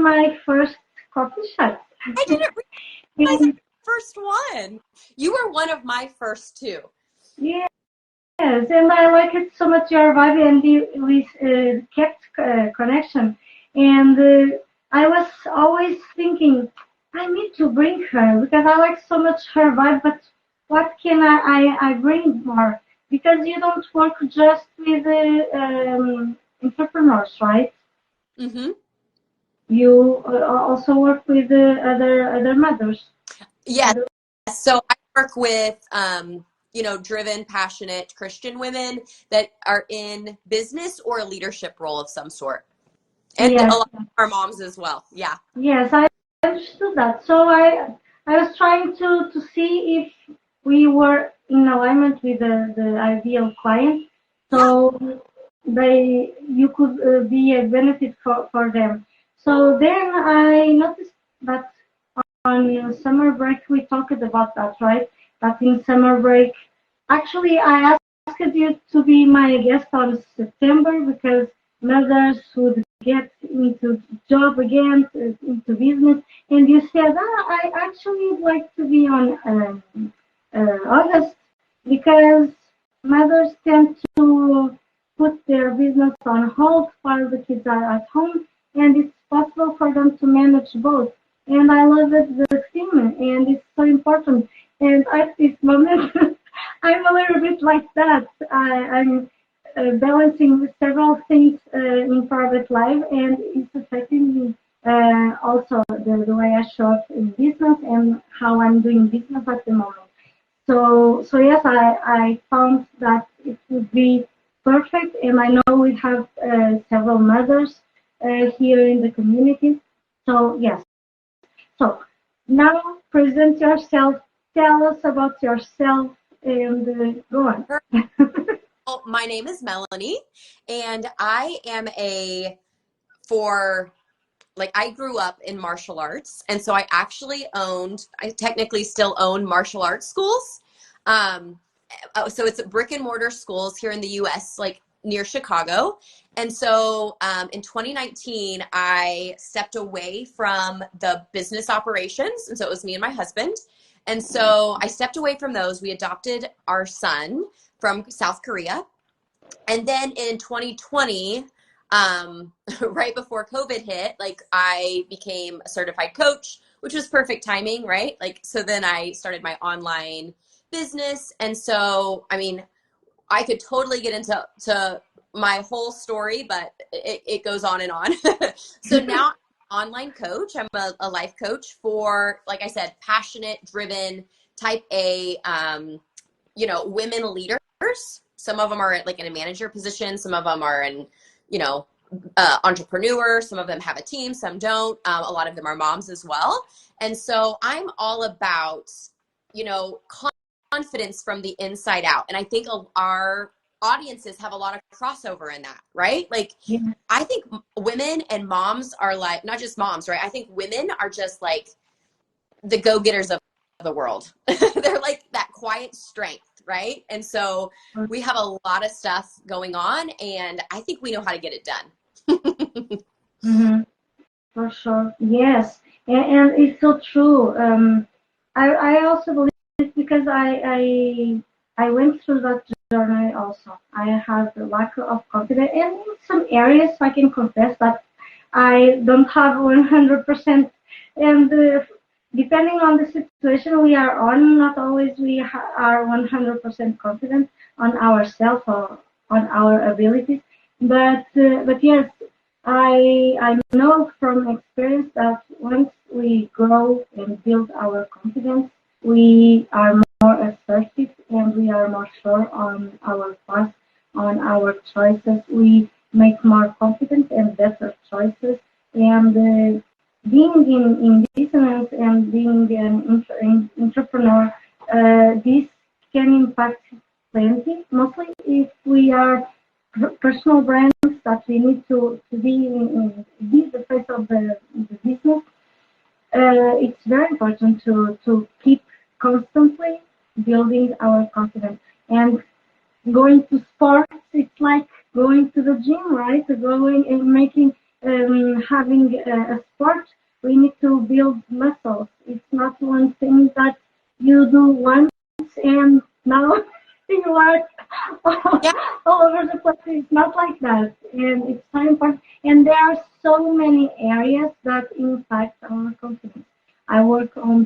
my first coffee shop. I didn't realize it was the first one. You were one of my first two. Yes, and I like it so much, your vibe, and we kept connection. And I was always thinking, I need to bring her because I like so much her vibe, but what can I bring more? Because you don't work just with entrepreneurs, right? Mm-hmm. You also work with other mothers. Yes. So I work with, driven, passionate Christian women that are in business or a leadership role of some sort. And Yes. a lot of our moms as well. Yeah. Yes, I understood that. So I was trying to see if we were in alignment with the ideal client, so you could be a benefit for them. So then I noticed that on summer break we talked about that, right? That in summer break, actually I asked you to be my guest on September because mothers would get into job again, into business, and you said, I actually would like to be on August because mothers tend to put their business on hold while the kids are at home, and it's possible for them to manage both. And I love it, the theme, and it's so important. And at this moment, I'm a little bit like that. I'm balancing several things in private life, and it's affecting me also the way I show up in business and how I'm doing business at the moment. So yes, I found that it would be perfect, and I know we have several mothers here in the community. So yes. So now present yourself. Tell us about yourself and go on. Well, my name is Melanie, and I am I grew up in martial arts, and so I technically still own martial arts schools. So it's brick and mortar schools here in the US, like near Chicago. And so in 2019, I stepped away from the business operations. And so it was me and my husband. And so I stepped away from those. We adopted our son from South Korea. And then in 2020, right before COVID hit, like I became a certified coach, which was perfect timing, right? Like, so then I started my online business. And so, I mean, I could totally get into my whole story, but it goes on and on. So now I'm an online coach. I'm a life coach for, like I said, passionate, driven, type A, women leaders. Some of them are like in a manager position. Some of them are in, entrepreneur. Some of them have a team, some don't. A lot of them are moms as well. And so I'm all about, confidence from the inside out. And I think our audiences have a lot of crossover in that, right? Like, yeah. I think women and moms are like, not just moms, right? I think women are just like the go-getters of the world. They're like that quiet strength, right? And so we have a lot of stuff going on, and I think we know how to get it done. Mm-hmm. For sure. Yes. And it's so true. I also believe because I went through that journey also. I have a lack of confidence, and in some areas I can confess that I don't have 100%. And depending on the situation we are on, not always we are 100% confident on ourselves or on our abilities. But yes, I know from experience that once we grow and build our confidence, we are more assertive and we are more sure on our path, on our choices. We make more confident and better choices. And being in business and being an entrepreneur, this can impact plenty, mostly if we are personal brands that we need to be the face of the business. It's very important to keep constantly building our confidence. And going to sports, it's like going to the gym, right? Going and making having a sport, we need to build muscles. It's not one thing that you do once and now you are all, Yeah. all over the place. It's not like that, and it's so important. And there are so many areas that impact our confidence. I work on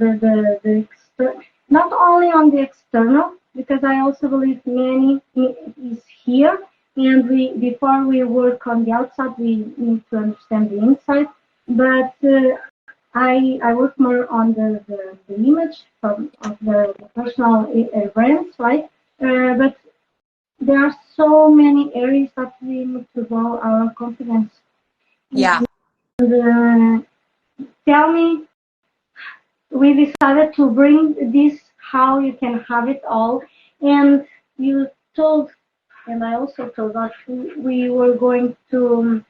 not only on the external, because I also believe many is here, and we before we work on the outside, we need to understand the inside. But I work more on the image of the personal brands, right? But there are so many areas that we need to grow our confidence. Yeah. And tell me, we decided to bring this how you can have it all, and you told, and I also told that we were going to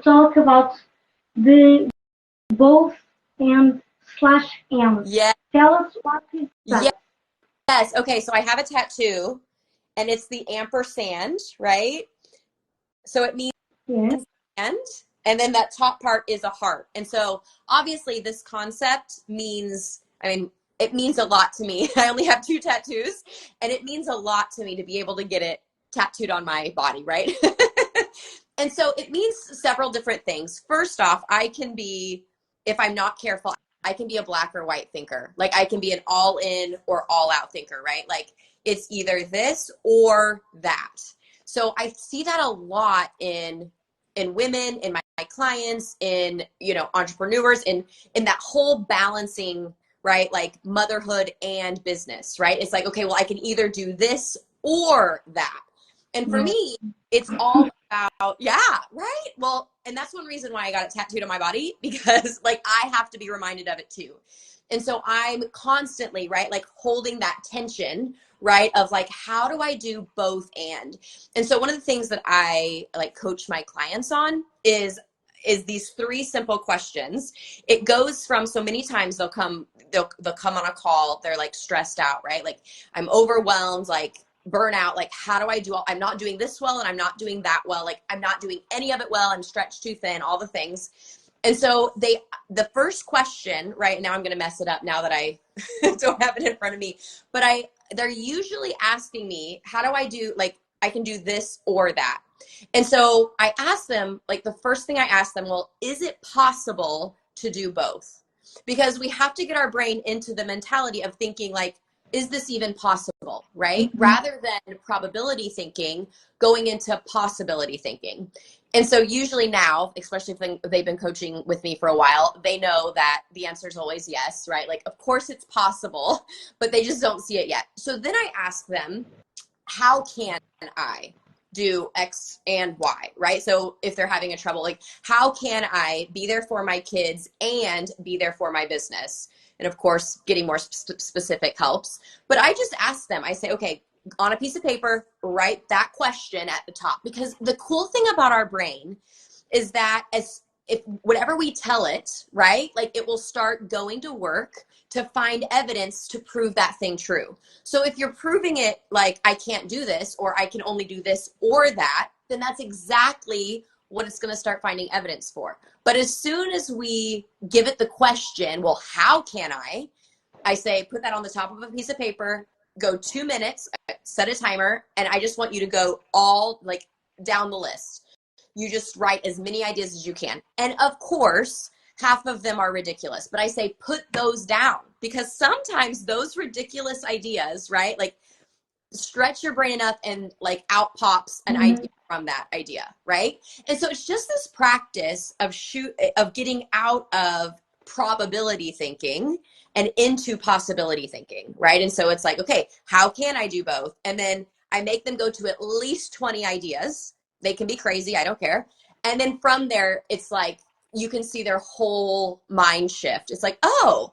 talk about the both and slash and. Yeah. Tell us what is that? Yes. Okay. So I have a tattoo and it's the ampersand, right? So it means Yes. and then that top part is a heart. And so obviously this concept means, I mean, it means a lot to me. I only have 2 tattoos and it means a lot to me to be able to get it tattooed on my body, right? And so it means several different things. First off, I can be, if I'm not careful, I can be a black or white thinker. Like I can be an all in or all out thinker, right? Like it's either this or that. So I see that a lot in women, in my clients, in entrepreneurs, in that whole balancing, right? Like motherhood and business, right? It's like, okay, well, I can either do this or that. And for Yeah. me, it's all about, yeah, right? Well, and that's one reason why I got it tattooed on my body, because like I have to be reminded of it too. And so I'm constantly, right, like holding that tension, right, of like, how do I do both and so one of the things that I like coach my clients on is these 3 simple questions. It goes from, so many times they'll come on a call, they're like stressed out, right? Like I'm overwhelmed, like burnout, like how do I do I'm not doing this well and I'm not doing that well, like I'm not doing any of it well, I'm stretched too thin, all the things. And so the first question, right now I'm going to mess it up now that I don't have it in front of me, but they're usually asking me, how do I do, like, I can do this or that. And so I ask them, like, the first thing I ask them, well, is it possible to do both? Because we have to get our brain into the mentality of thinking like, is this even possible, right? Mm-hmm. Rather than probability thinking, going into possibility thinking. And so usually now, especially if they've been coaching with me for a while, they know that the answer is always yes, right? Like, of course it's possible, but they just don't see it yet. So then I ask them, how can I do X and Y, right? So if they're having a trouble, like, how can I be there for my kids and be there for my business? And of course, getting more specific helps. But I just ask them, I say, okay, on a piece of paper, write that question at the top. Because the cool thing about our brain is that if whatever we tell it, right, like it will start going to work to find evidence to prove that thing true. So if you're proving it like, I can't do this, or I can only do this or that, then that's exactly what it's going to start finding evidence for. But as soon as we give it the question, well, how can I say, put that on the top of a piece of paper, go 2 minutes, set a timer, and I just want you to go all like down the list. You just write as many ideas as you can. And of course, half of them are ridiculous, but I say put those down, because sometimes those ridiculous ideas, right? Like stretch your brain enough and like out pops an Mm-hmm. idea from that idea, right? And so it's just this practice of getting out of probability thinking and into possibility thinking, right? And so it's like, okay, how can I do both? And then I make them go to at least 20 ideas. They can be crazy, I don't care. And then from there, it's like you can see their whole mind shift. It's like, oh,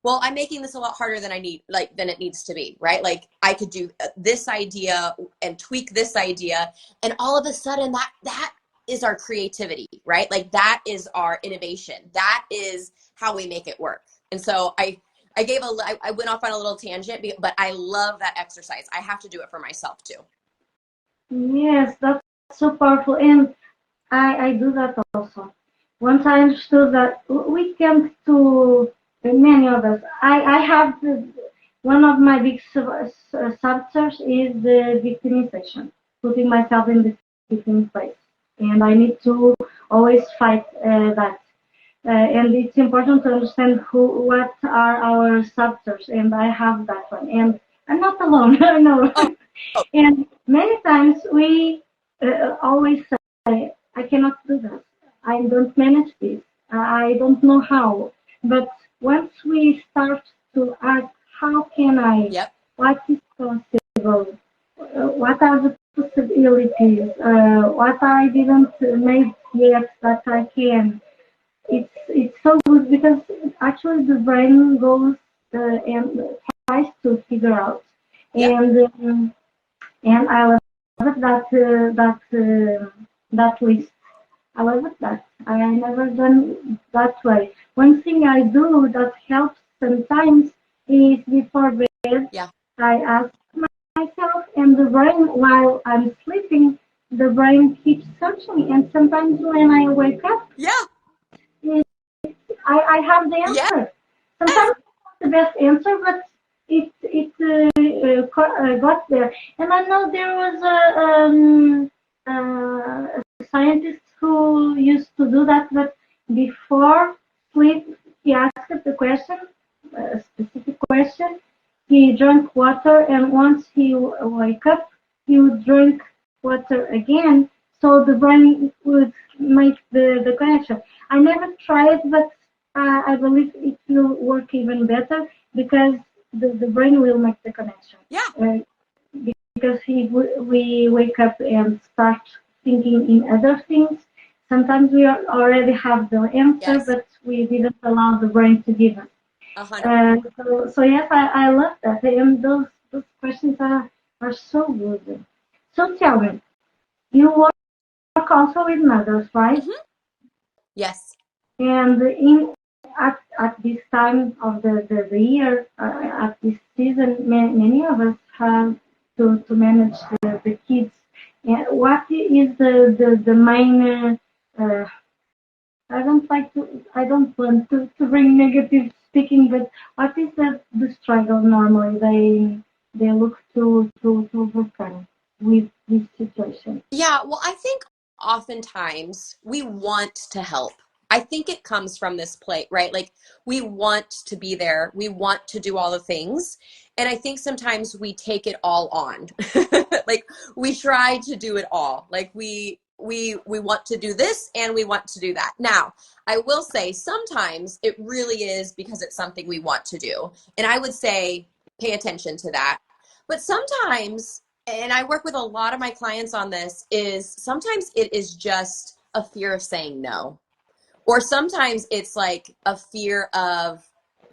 well, I'm making this a lot harder than than it needs to be, right? Like I could do this idea and tweak this idea, and all of a sudden that is our creativity, right? Like that is our innovation. That is how we make it work. And so I went off on a little tangent, but I love that exercise. I have to do it for myself too. Yes, that's so powerful, and I do that also. once I understood that we tend to, many of us, I have one of my big subjects is the victimization, putting myself in the victim place. And I need to always fight that. And it's important to understand what are our subjects, and I have that one. And I'm not alone, I know. Oh, oh, And many times we always say, I cannot do that. I don't manage this. I don't know how. But once we start to ask, how can I? yep. What is possible? What are the possibilities? What I didn't make yet that I can? It's so good because actually the brain goes and tries to figure out. Yep. And I love it that list. I love it that I never done that way. One thing I do that helps sometimes is before bed Yeah. I ask myself, and the brain while I'm sleeping, the brain keeps searching, and sometimes when I wake up, Yeah. I have the Yeah. answer. Sometimes it's not the best answer, but it got there. And I know there was a scientist who used to do that, but before sleep, he asked the question, a specific question. He drank water, and once he wake up, he would drink water again, so the brain would make the connection. I never tried, but I believe it will work even better because the brain will make the connection. Yeah. Because we wake up and start thinking in other things. Sometimes we already have the answer, Yes. but we didn't allow the brain to give us. 100. So yes, I love that, and those questions are so good. So tell me, you work also with mothers, right? Hmm. Yes. And at this time of the year, at this season, many of us have to manage the kids. And what is the main I don't want to bring negative speaking, but what is the struggle normally they look to overcome with this situation? Yeah. Well, I think oftentimes we want to help. I think it comes from this plate, right? Like we want to be there. We want to do all the things. And I think sometimes we take it all on. Like we try to do it all. Like we want to do this and we want to do that. Now, I will say sometimes it really is because it's something we want to do. And I would say pay attention to that. But sometimes, and I work with a lot of my clients on this, is sometimes it is just a fear of saying no. Or sometimes it's like a fear of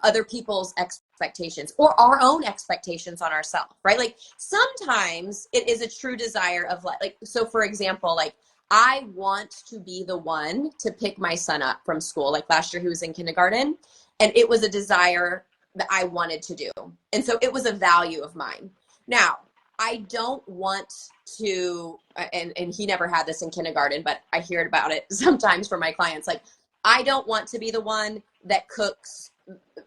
other people's expectations or our own expectations on ourselves, right? Like sometimes it is a true desire of like so for example, like I want to be the one to pick my son up from school. Like last year he was in kindergarten and it was a desire that I wanted to do. And so it was a value of mine. Now, I don't want to, and he never had this in kindergarten, but I hear about it sometimes from my clients. Like, I don't want to be the one that cooks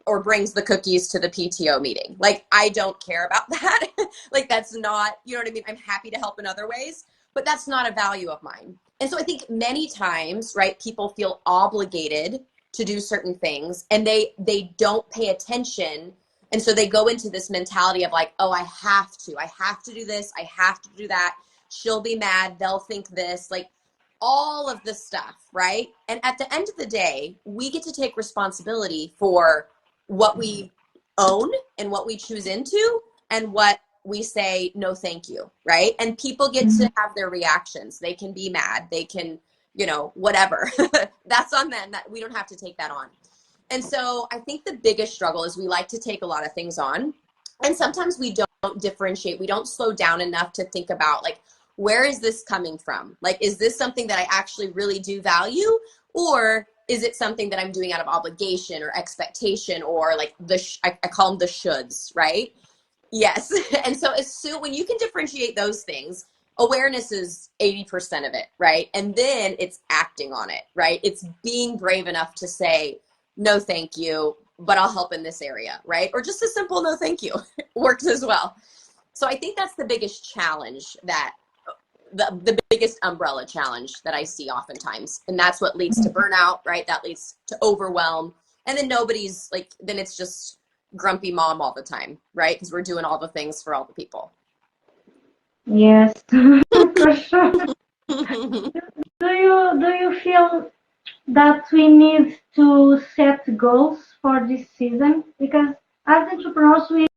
or brings the cookies to the PTO meeting. Like, I don't care about that. Like, that's not, you know what I mean? I'm happy to help in other ways, but that's not a value of mine. And so I think many times, right, people feel obligated to do certain things and they don't pay attention. And so they go into this mentality of like, oh, I have to do this. I have to do that. She'll be mad. They'll think this, like all of this stuff. Right. And at the end of the day, we get to take responsibility for what we own and what we choose into and what we say, no, thank you. Right. And people get to have their reactions. They can be mad. They can, you know, whatever. That's on them. That we don't have to take that on. And so I think the biggest struggle is we like to take a lot of things on. And sometimes we don't differentiate. We don't slow down enough to think about like, where is this coming from? Like, is this something that I actually really do value? Or is it something that I'm doing out of obligation or expectation or like I call them the shoulds, right? Yes. And so as soon when you can differentiate those things, awareness is 80% of it, right? And then it's acting on it, right? It's being brave enough to say, no, thank you, but I'll help in this area, right? Or just a simple no, thank you works as well. So I think that's the biggest challenge that the biggest umbrella challenge that I see oftentimes. And that's what leads to burnout, right? That leads to overwhelm. And then nobody's like, then it's just grumpy mom all the time, right? Because we're doing all the things for all the people. Yes, for sure. Do you feel that we need to set goals for this season? Because as entrepreneurs, we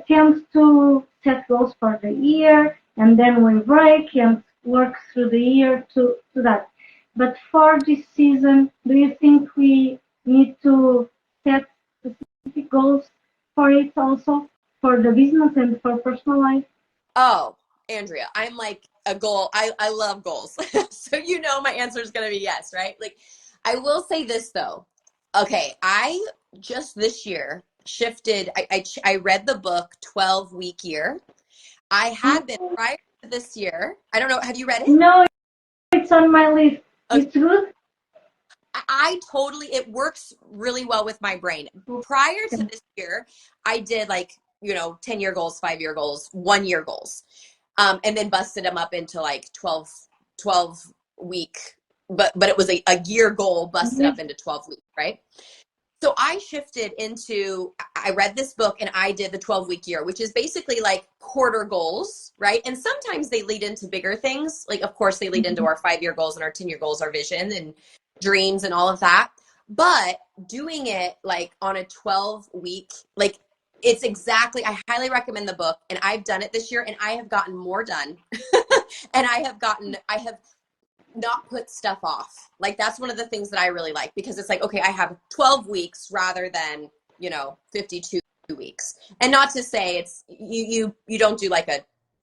tend to set goals for the year and then we break and work through the year to that. But for this season, do you think we need to set specific goals for it also, for the business and for personal life? Oh, Andrea, I'm like a goal. I love goals. So you know my answer is going to be yes, right? Like I will say this though. Okay, I just this year shifted. I read the book 12-week year. I had been prior to this year. I don't know. Have you read it? No, it's on my list. It's good. I totally, it works really well with my brain. Prior to this year, I did like, 10-year goals, 5-year goals, 1-year goals. And then busted them up into like 12 week, but it was a year goal busted up into 12 weeks, right? So I shifted into, I read this book and I did the 12-week year, which is basically like quarter goals, right? And sometimes they lead into bigger things. Like, of course, they lead into our 5-year goals and our 10-year goals, our vision and dreams and all of that. But doing it like on a 12-week, like it's exactly, I highly recommend the book and I've done it this year and I have gotten more done. And I have not put stuff off. Like that's one of the things that I really like because it's like, okay, I have 12 weeks rather than, 52 weeks. And not to say it's you don't do like a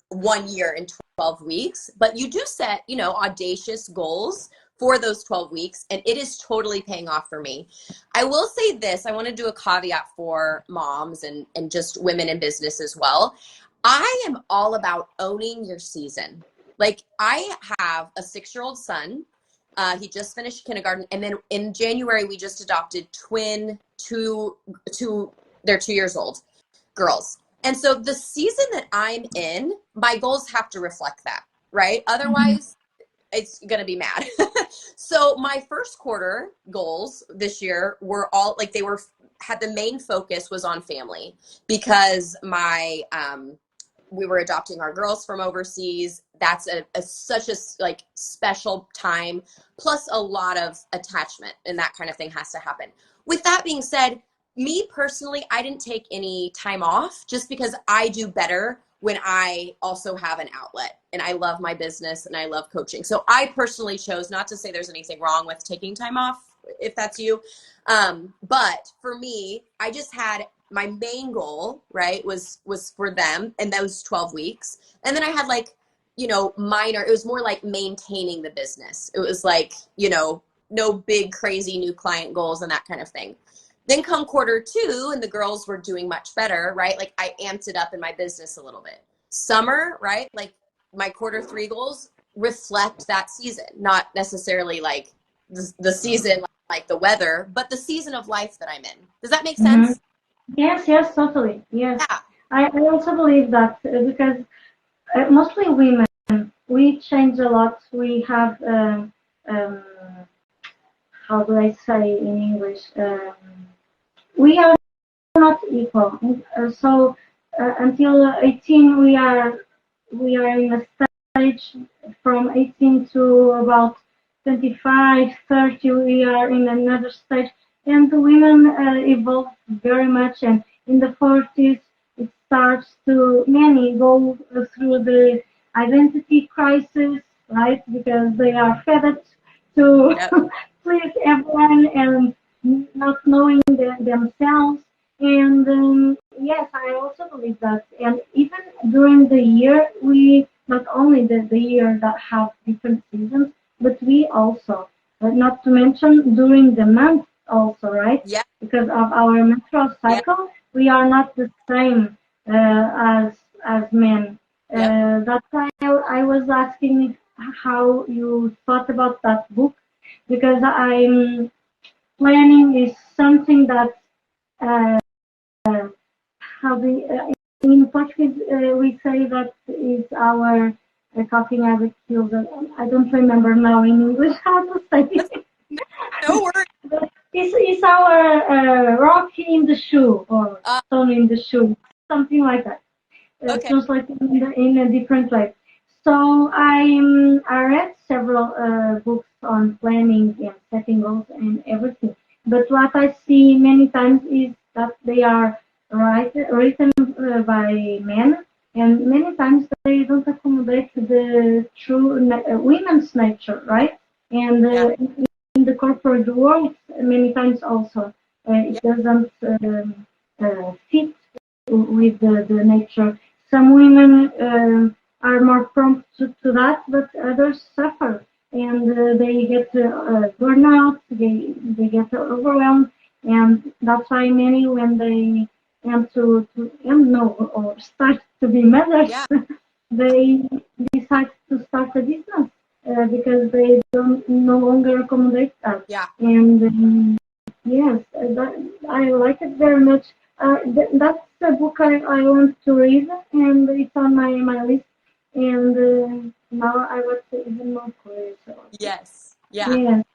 1 year in 12 weeks, but you do set, audacious goals for those 12 weeks. And it is totally paying off for me. I will say this, I want to do a caveat for moms and just women in business as well. I am all about owning your season. Like I have a 6-year-old son. He just finished kindergarten. And then in January, we just adopted they're 2 years old girls. And so the season that I'm in, my goals have to reflect that, right? Otherwise, it's going to be mad. So my first quarter goals this year were all like, had the main focus was on family because we were adopting our girls from overseas. That's such a like special time, plus a lot of attachment and that kind of thing has to happen. With that being said, me personally, I didn't take any time off just because I do better when I also have an outlet and I love my business and I love coaching. So I personally chose, not to say there's anything wrong with taking time off if that's you. But for me, I just had my main goal, right, was for them and those 12 weeks. And then I had like, minor, it was more like maintaining the business. It was like, no big crazy new client goals and that kind of thing. Then come quarter 2 and the girls were doing much better, right? Like I amped it up in my business a little bit. Summer, right? Like my quarter 3 goals reflect that season, not necessarily like the season, like the weather, but the season of life that I'm in. Does that make sense? Yes, totally. Yes. Yeah. I also believe that because mostly women, we change a lot. We have, how do I say in English? We are not equal. So until 18, we are in a stage from 18 to about 25, 30. We are in another stage, and the women evolve very much. And in the 40s, it starts to many go through the identity crisis, right? Because they are fed up to please everyone and not knowing themselves. And yes, I also believe that. And even during the year, we not only the year that have different seasons, but we also, not to mention during the month also, right? Yeah. Because of our menstrual cycle, we are not the same as men. Yep. That's why I was asking how you thought about that book, because I'm planning is something that uh, how we in Portuguese we say that is our coping habit skills. I don't remember now in English how to say it. No worries. But it's our rock in the shoe or stone in the shoe, something like that. Okay. Translated in a different way. So I read several books on planning and setting goals and everything. But what I see many times is that they are written by men, and many times they don't accommodate the true women's nature, right? And Yeah. in the corporate world, many times also it Yep. doesn't fit with the nature. Some women are more prompt to that, but others suffer, and they get burnout, they get overwhelmed, and that's why many, when they want to know or start to be mothers, Yeah. they decide to start a business because they don't no longer accommodate that. Yeah. And yes, I like it very much. That's a book I want to read, and it's on my list. And now I was even more curious about it. Yes. Yeah. Yes.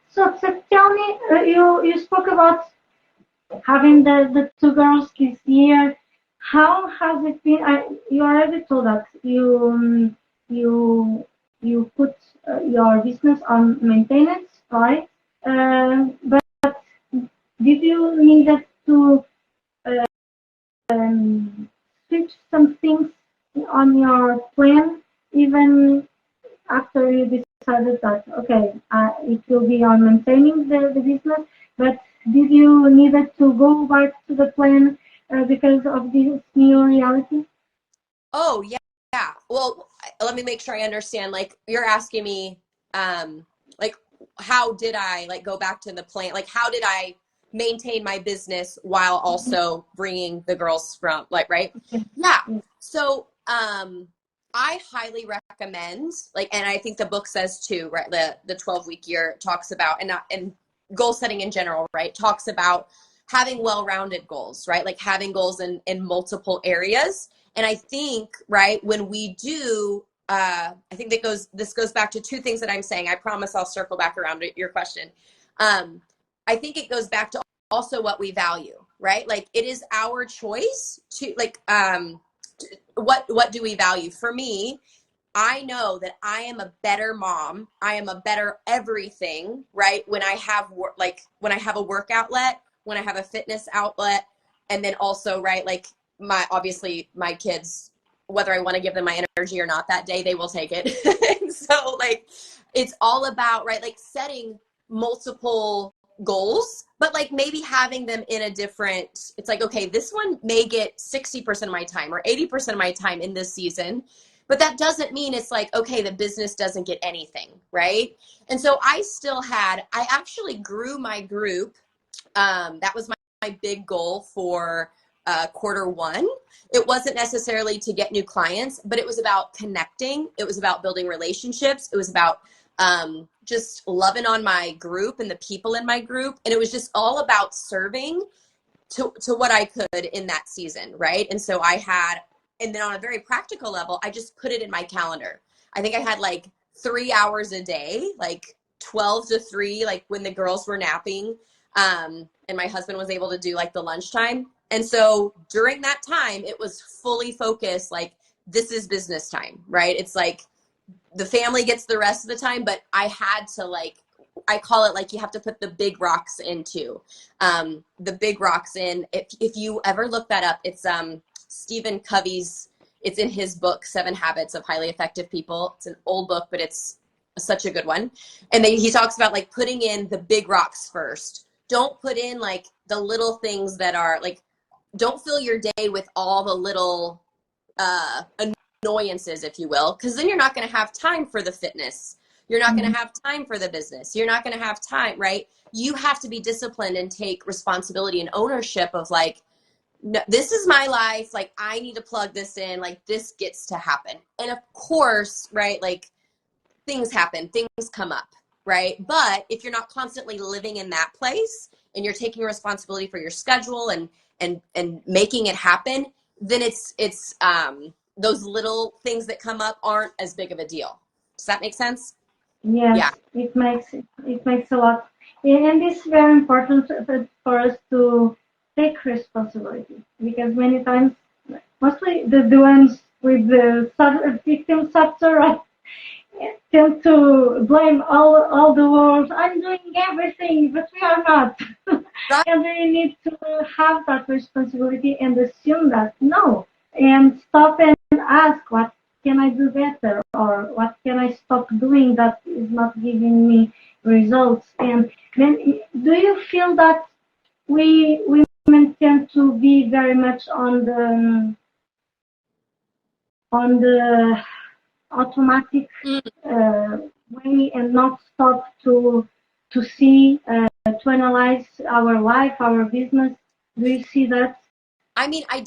So tell me, you spoke about having the two girls this year. How has it been? You already told us you put your business on maintenance, right? But did you need to switch some things on your plan, even after you decided that, okay, it will be on maintaining the business, but did you needed to go back to the plan because of this new reality? Oh, yeah. Yeah. Well, let me make sure I understand. Like, you're asking me, like, how did I like go back to the plan? Like, how did I maintain my business while also bringing the girls from, like, right? Okay. Yeah. Yes. So, I highly recommend, like, and I think the book says too, right? The 12-week year talks about, and goal setting in general, right? Talks about having well-rounded goals, right? Like having goals in multiple areas. And I think, right, when we do, I think this goes back to two things that I'm saying. I promise I'll circle back around to your question. I think it goes back to also what we value, right? Like it is our choice to like, what do we value? For me, I know that I am a better mom. I am a better everything, right? When I have when I have a work outlet, when I have a fitness outlet, and then also, right, like obviously my kids, whether I want to give them my energy or not that day, they will take it. So like it's all about, right, like setting multiple goals, but like maybe having them in a different, it's like, okay, this one may get 60% of my time or 80% of my time in this season, but that doesn't mean it's like, okay, the business doesn't get anything, right? And so I actually grew my group. That was my big goal for quarter 1. It wasn't necessarily to get new clients, but it was about connecting. It was about building relationships. It was about just loving on my group and the people in my group. And it was just all about serving to what I could in that season, right? And so and then on a very practical level, I just put it in my calendar. I think I had like 3 hours a day, like 12 to 3, like when the girls were napping, and my husband was able to do like the lunchtime. And so during that time, it was fully focused, like this is business time, right? It's like the family gets the rest of the time, but I had to like, I call it like you have to put the big rocks into the big rocks in. If you ever look that up, it's Stephen Covey's, it's in his book, 7 Habits of Highly Effective People. It's an old book, but it's such a good one. And then he talks about like putting in the big rocks first. Don't put in like the little things that are like, don't fill your day with all the little annoyances, if you will, because then you're not going to have time for the fitness. You're not going to have time for the business. You're not going to have time, right? You have to be disciplined and take responsibility and ownership of like, no, this is my life. Like, I need to plug this in. Like, this gets to happen. And of course, right, like, things happen, things come up, right? But if you're not constantly living in that place and you're taking responsibility for your schedule and making it happen, then it's those little things that come up aren't as big of a deal. Does that make sense? Yes, Yeah. it makes a lot, and it's very important for us to take responsibility because many times, mostly the ones with the victim subtor, right, tend to blame all the world. I'm doing everything, but we are not. Right. And we need to have that responsibility and assume that no, and stop and ask what can I do better or what can I stop doing that is not giving me results. And then, do you feel that we women tend to be very much on the automatic Mm. way and not stop to see, to analyze our life, our business? Do you see that? I mean, I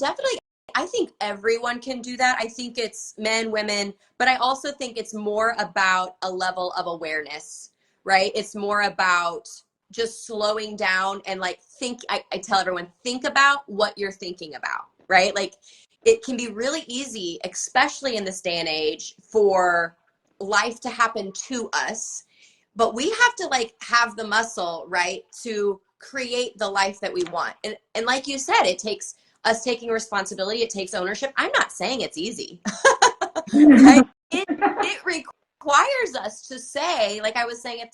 think everyone can do that. I think it's men, women, but I also think it's more about a level of awareness, right? It's more about just slowing down and like I tell everyone, think about what you're thinking about, right? Like, it can be really easy, especially in this day and age, for life to happen to us, but we have to like have the muscle, right, to create the life that we want. And like you said, it takes us taking responsibility. It takes ownership. I'm not saying it's easy, right? It requires us to say, like I was saying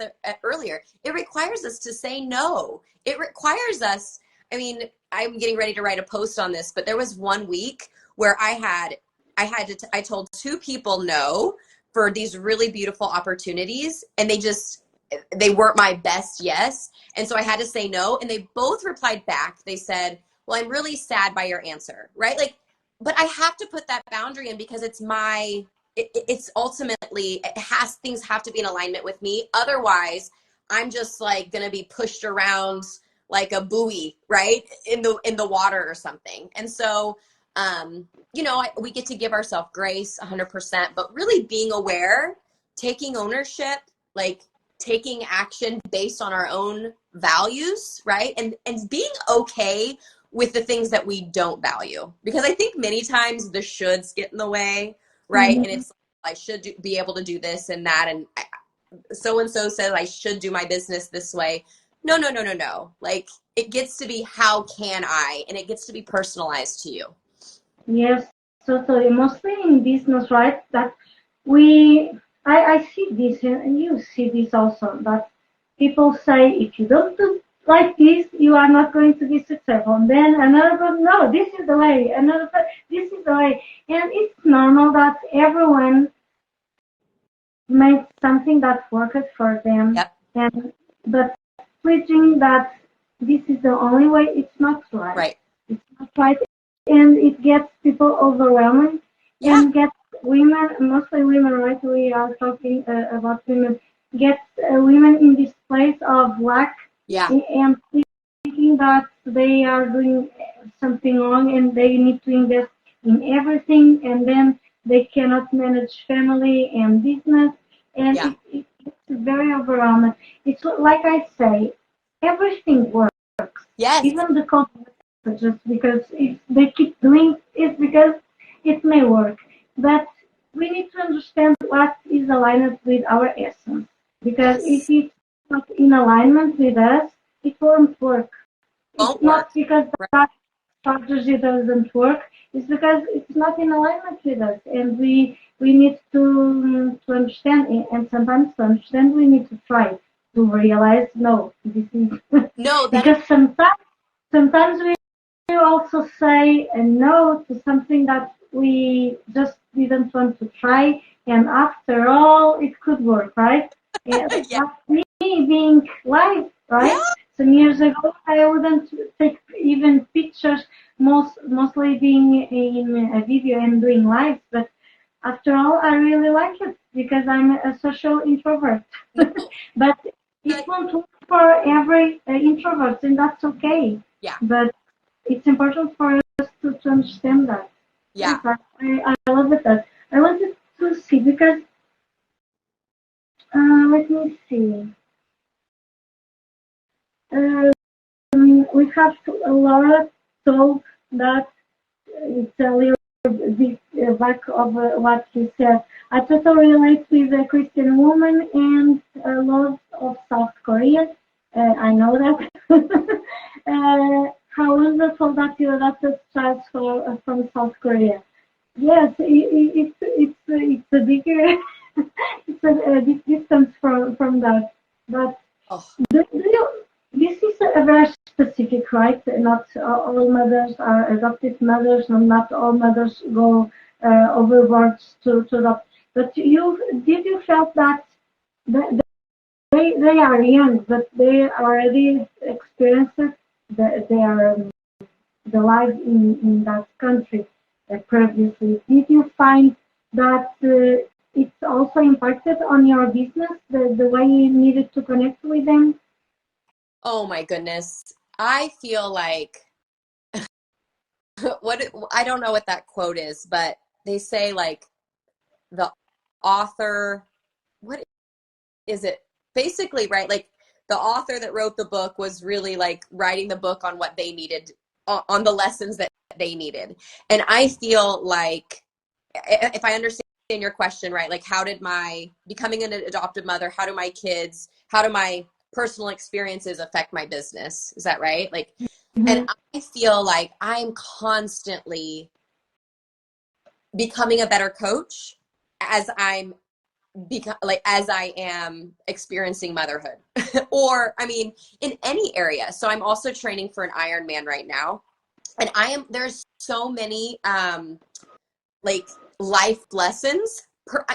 earlier, it requires us to say no. It requires us. I mean, I'm getting ready to write a post on this, but there was one week where I told two people no for these really beautiful opportunities, and they weren't my best yes. And so I had to say no. And they both replied back. They said, well, I'm really sad by your answer, right? Like, but I have to put that boundary in because it's ultimately, things have to be in alignment with me. Otherwise, I'm just like going to be pushed around like a buoy, right? In the water or something. And so, we get to give ourselves grace 100%, but really being aware, taking ownership, like taking action based on our own values, right? And being okay with the things that we don't value. Because I think many times the shoulds get in the way, right? And Mhm. it's like, I should be able to do this and that. And so and so says I should do my business this way. No, no, no, no, no. Like, it gets to be how can I, and it gets to be personalized to you. Yes, totally. Mostly in business, right? That we, I see this, and you see this also. That people say if you don't do like this, you are not going to be successful. And then another person, no, this is the way. Another person, this is the way. And it's normal that everyone makes something that works for them, Yep. and but preaching that this is the only way, it's not right. Right. It's not right, and it gets people overwhelming Yeah. and gets women, mostly women, right? We are talking about women, gets women in this place of lack Yeah. and thinking that they are doing something wrong and they need to invest in everything, and then they cannot manage family and business, and Yeah. it's very overwhelming. It's like I say, everything works, Yes. even the company, just because if they keep doing it because it may work. But we need to understand what is aligned with our essence. Because if Yes. it's not in alignment with us, it won't work. It's Won't not work. because Right. that strategy doesn't work. It's because it's not in alignment with us, and we need to understand. And sometimes to understand, we need to try to realize no, this is No, that because sometimes we also say a no to something that we just didn't want to try, and after all, it could work, right? Yeah, yeah. that's me being live, Yeah. right? Some years ago, I wouldn't take even pictures, mostly being in a video and doing live, but after all, I really like it because I'm a social introvert. No. But it won't work for every introvert, and that's okay. Yeah. But it's important for us to understand that. Yes, Yeah. I love it. That I wanted to see because let me see. Um, we have Laura told that it's a little bit back of what you said. I totally relate with a Christian woman and love of South Korea. I know that. How wonderful that you adopted child from South Korea. Yes, it's a bigger it's a big distance from that. But Oh, this is a very specific, right? Not all mothers are adoptive mothers, and not all mothers go overboard to adopt. But did you felt that the, they are young, but they already experienced their the life in that country previously. Did you find that it's also impacted on your business, the way you needed to connect with them? oh my goodness. I feel like I don't know what that quote is, but they say like the author, what is it? Basically, right? Like the author that wrote the book was really like writing the book on what they needed, on the lessons that they needed. And I feel like, if I understand your question right, like how did my becoming an adoptive mother, how do my personal experiences affect my business? Is that right? Like, and Mm-hmm. I feel like I'm constantly becoming a better coach as as I am experiencing motherhood. Or I mean in any area. So I'm also training for an Ironman right now. And there's so many like life lessons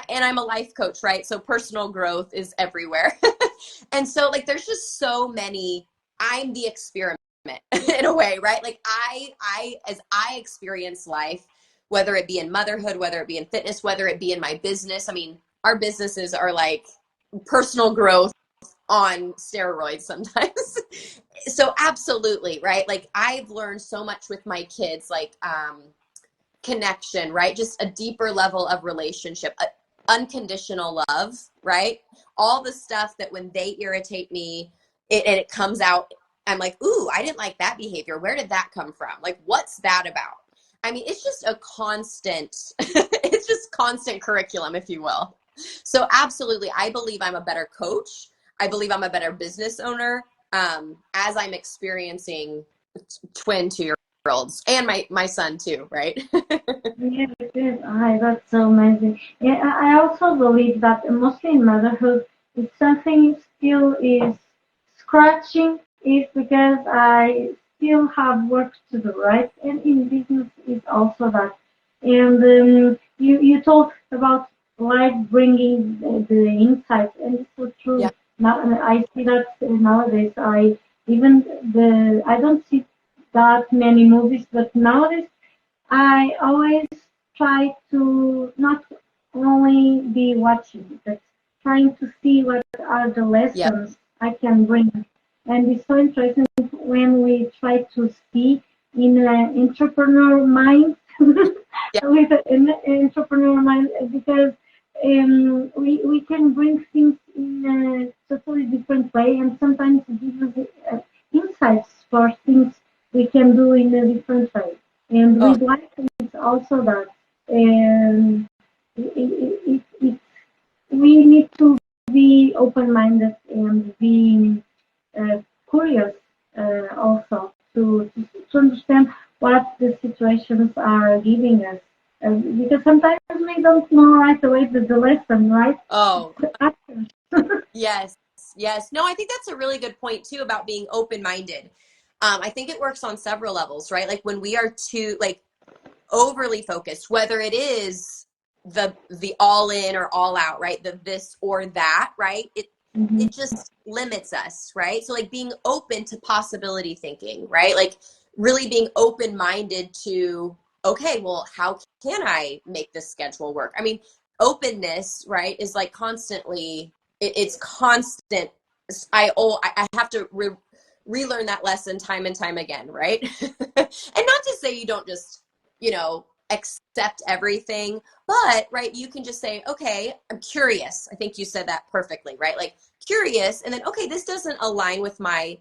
and I'm a life coach, right? So personal growth is everywhere. And so like there's just so many. I'm the experiment in a way, right? Like I as I experience life, whether it be in motherhood, whether it be in fitness, whether it be in my business. I mean, our businesses are like personal growth on steroids sometimes. So absolutely, right? Like I've learned so much with my kids, like connection, right? Just a deeper level of relationship, unconditional love, right? All the stuff that when they irritate me, and it comes out, I'm like, ooh, I didn't like that behavior. Where did that come from? Like, what's that about? I mean, it's just a constant, it's just constant curriculum, if you will. So absolutely, I believe I'm a better coach. I believe I'm a better business owner as I'm experiencing twin 2 year olds and my son too, right? Yes, yes. That's so amazing. Yeah, I also believe that mostly in motherhood, if something still is scratching, is because I still have work to do, right? And in business, is also that. And you talked about life bringing the insights, and it's so Yeah. true. Now I see that nowadays. I don't see that many movies, but nowadays I always try to not only be watching, but trying to see what are the Yep. lessons I can bring. And it's so interesting when we try to see in an entrepreneur mind, Yeah. with an entrepreneur mind, because we can bring things in a totally different way, and sometimes it gives us insights for things we can do in a different way. And Oh, with life, it's also that it, we need to be open-minded and be uh, curious also to understand what the situations are giving us. Because sometimes we don't know right away the lesson, right? oh, After. yes. Yes. No, I think that's a really good point too about being open-minded. I think it works on several levels, right? Like when we are too like overly focused, whether it is the all in or all out, right? The this or that, right? Mhm. It just limits us, right? So like being open to possibility thinking, right? Like really being open minded to, okay, well, how can I make this schedule work? I mean, openness, right, is like constantly, it's constant. I have to relearn that lesson time and time again, right? And not to say you don't just, accept everything, but right, you can just say, okay, I'm curious. I think you said that perfectly, right? Like curious, and then, okay, this doesn't align with my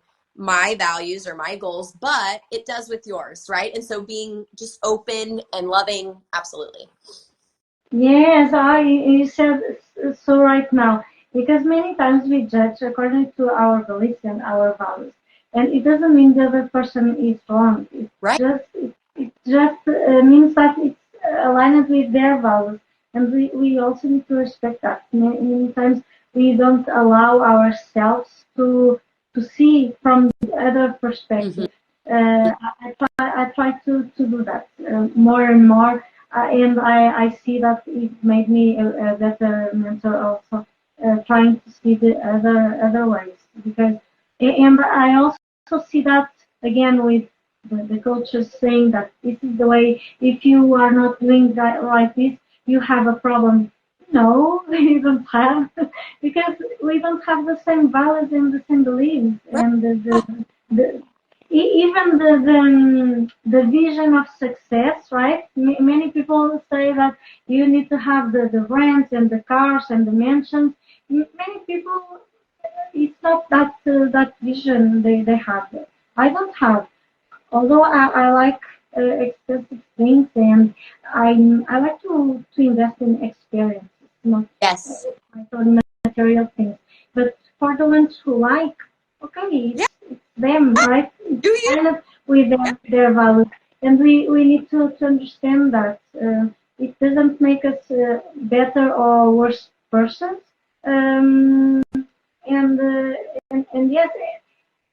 values or my goals, but it does with yours, right? And so being just open and loving, absolutely. Yes, you said so right now, because many times we judge according to our beliefs and our values, and it doesn't mean the other person is wrong. Right. It just means that it's aligned with their values, and we also need to respect that. Many times we don't allow ourselves to see from the other Mm-hmm. perspective. I try to do that more and more, and I see that it made me a better mentor also, trying to see the other ways, because, and I also see that again with the coaches saying that this is the way. If you are not doing that like this, you have a problem. No, you don't have, because we don't have the same values and the same beliefs, Right. and the even the vision of success, right? Many people say that you need to have the brands and the cars and the mansions. Many people, it's not that vision they have. I don't have, although I like expensive things, and I like to invest in experiences, not Yes. like on material things. But for the ones who like, okay, Yeah. it's them, right? It's Do you? kind of with Yeah. their values, and we need to understand that it doesn't make us better or worse persons. Um, and yes,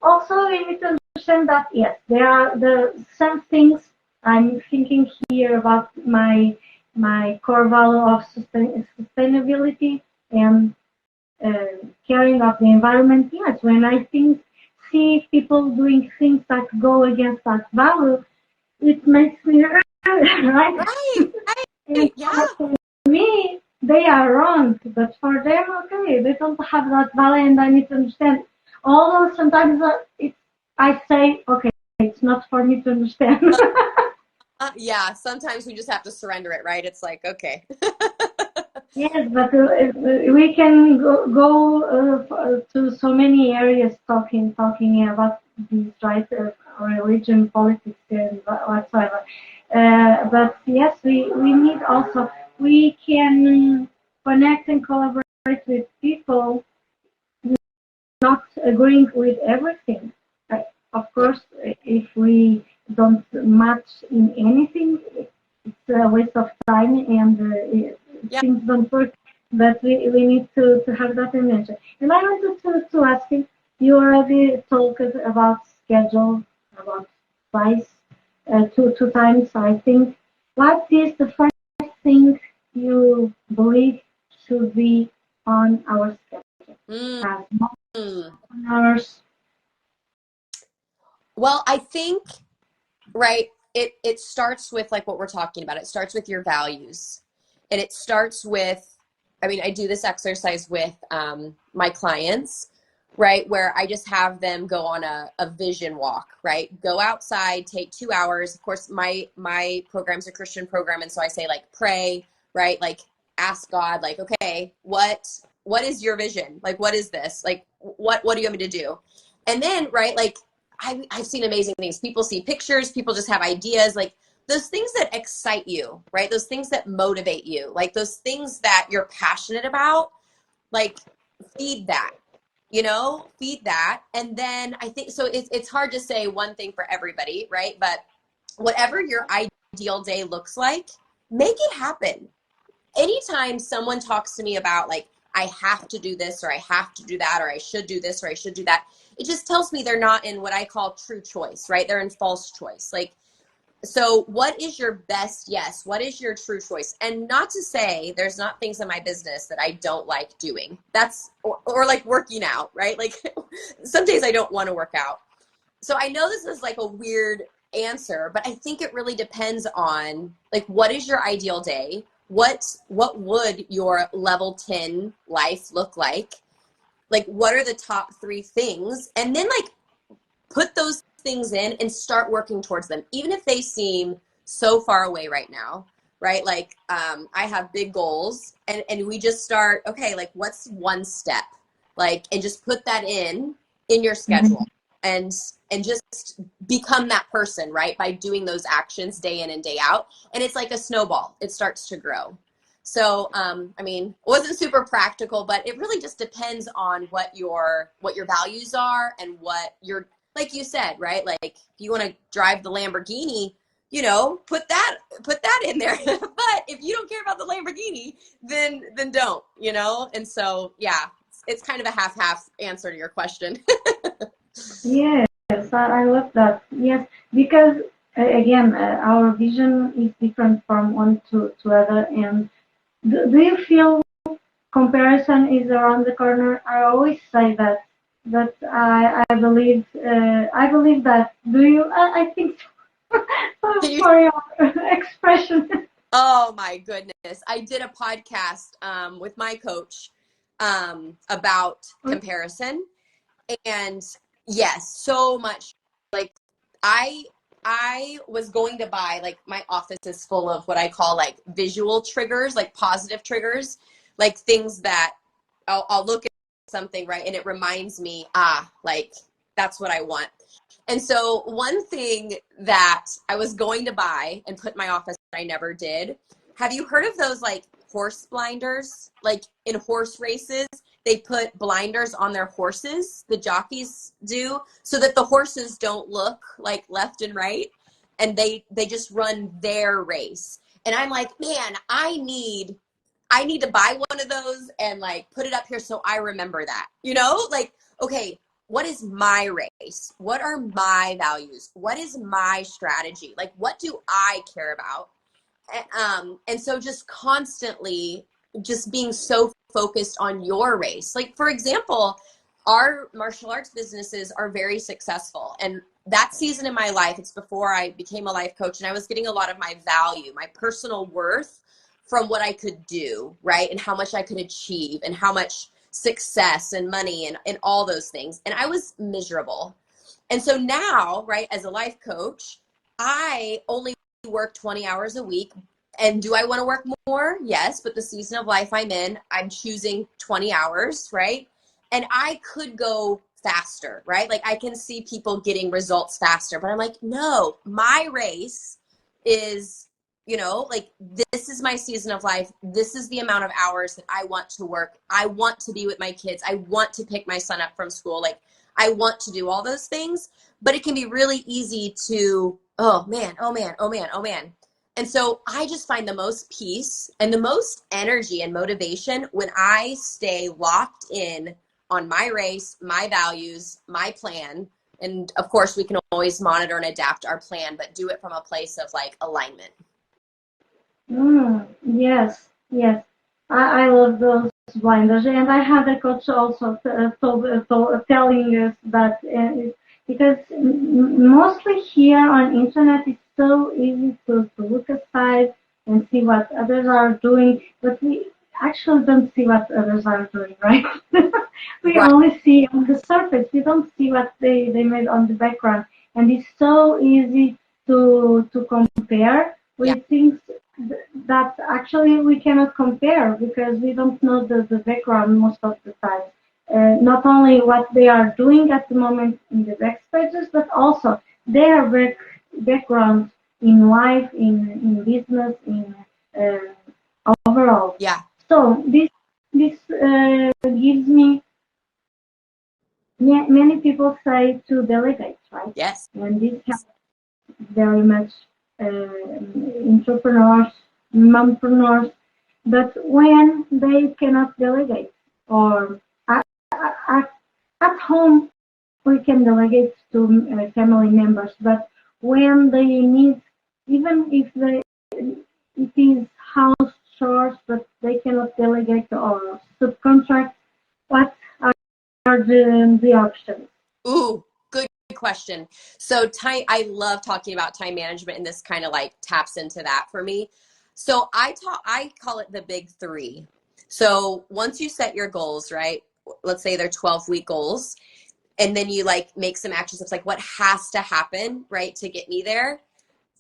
also, we need to understand that yes, there are some things. I'm thinking here about my core value of sustainability and caring of the environment. Yes, when I see people doing things that go against that value, it makes me right. Right. And Right. Yeah. for me, they are wrong, but for them, okay, they don't have that value, and I need to understand. Although sometimes I say, okay, it's not for me to understand. Yeah. Sometimes we just have to surrender it, right? It's like, okay. Yes, but we can go to so many areas talking about these, right? Religion, politics, and whatsoever. But yes, we need also, we can connect and collaborate with people not agreeing with everything. Of Yeah. course, if we don't match in anything, it's a waste of time, and Yeah. things don't work. But we need to have that in mention. And I wanted to ask you already talked about schedule, about price, two times, I think. What is the first thing you believe should be on our schedule Mm. as Mm. mompreneurs? Well, I think, right, it starts with like what we're talking about. It starts with your values. And it starts with, I mean, I do this exercise with my clients, right, where I just have them go on a vision walk, right? Go outside, take 2 hours. Of course, my program's a Christian program, and so I say like pray, right? Like ask God, like, okay, what is your vision? Like, what is this? Like, what do you want me to do? And then, right, like I've seen amazing things. People see pictures, people just have ideas, like those things that excite you, right? Those things that motivate you, like those things that you're passionate about, like feed that, feed that. And then I think, so it's hard to say one thing for everybody, right? But whatever your ideal day looks like, make it happen. Anytime someone talks to me about like, I have to do this or I have to do that or I should do this or I should do that, it just tells me they're not in what I call true choice, right? They're in false choice. Like, so what is your best yes? What is your true choice? And not to say there's not things in my business that I don't like doing. That's, or like working out, right? Like some days I don't want to work out. So I know this is like a weird answer, but I think it really depends on like, what is your ideal day? What would your level 10 life look like? Like, what are the top 3 things? And then like put those things in and start working towards them, even if they seem so far away right now, right? Like I have big goals, and we just start, okay, like what's one step, like, and just put that in your schedule, and just become that person, right? By doing those actions day in and day out. And it's like a snowball, it starts to grow. So, I mean, it wasn't super practical, but it really just depends on what your values are, and what you're, like you said, right? Like if you want to drive the Lamborghini, you know, put that in there. But if you don't care about the Lamborghini, then don't, you know? And so, yeah, it's kind of a half answer to your question. Yes, I love that. Yes, because again, our vision is different from one to other. And do you feel comparison is around the corner? I always say that, but I believe that. Do you? I think so. Can you? For your expression. Oh my goodness. I did a podcast with my coach about comparison. And yes, so much. Like I was going to buy, like, my office is full of what I call like visual triggers, like positive triggers, like things that I'll look at something, right, and it reminds me, like that's what I want. And so one thing that I was going to buy and put in my office that I never did. Have you heard of those like horse blinders? Like in horse races, they put blinders on their horses, the jockeys do, so that the horses don't look like left and right, and they just run their race. And I'm like, man, I need to buy one of those and like put it up here so I remember that. You know, like, okay, what is my race? What are my values? What is my strategy? Like, what do I care about? And so just constantly just being so focused on your race. Like, for example, our martial arts businesses are very successful. And that season in my life, it's before I became a life coach, and I was getting a lot of my value, my personal worth from what I could do, right? And how much I could achieve, and how much success and money and all those things. And I was miserable. And so now, right, as a life coach, I only work 20 hours a week. And do I want to work more? Yes, but the season of life I'm in, I'm choosing 20 hours, right? And I could go faster, right? Like I can see people getting results faster, but I'm like, no, my race is, you know, like this is my season of life. This is the amount of hours that I want to work. I want to be with my kids. I want to pick my son up from school. Like I want to do all those things, but it can be really easy to, oh man, oh man, oh man, oh man. And so I just find the most peace and the most energy and motivation when I stay locked in on my race, my values, my plan. And of course, we can always monitor and adapt our plan, but do it from a place of like alignment. Yes, yes. I love those blinders, and I had a coach also telling us that because mostly here on internet it's so easy to look aside and see what others are doing, but we actually don't see what others are doing, right? We Right. only see on the surface. We don't see what they made on the background, and it's so easy to compare Yeah. with things that actually we cannot compare because we don't know the background most of the time. Not only what they are doing at the moment in the backstages, but also their background in life, in business, in overall. Yeah. So this gives me many people say to delegate, right? Yes. And this helps very much entrepreneurs, mompreneurs, but when they cannot delegate, or at, at home we can delegate to family members, but when they need, even if it is house chores, but they cannot delegate or subcontract, what are the options? Ooh, good question. So time, I love talking about time management, and this kind of like taps into that for me. So I call it the big three. So once you set your goals, right? Let's say they're 12-week goals. and then you like make some action steps, like what has to happen, right, to get me there.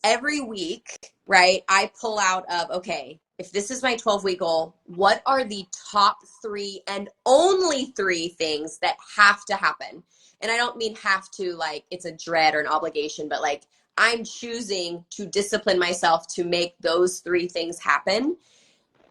Every week, right, I pull out of, okay, if this is my 12-week goal, what are the top 3 and only 3 things that have to happen? And I don't mean have to like it's a dread or an obligation, but like I'm choosing to discipline myself to make those 3 things happen.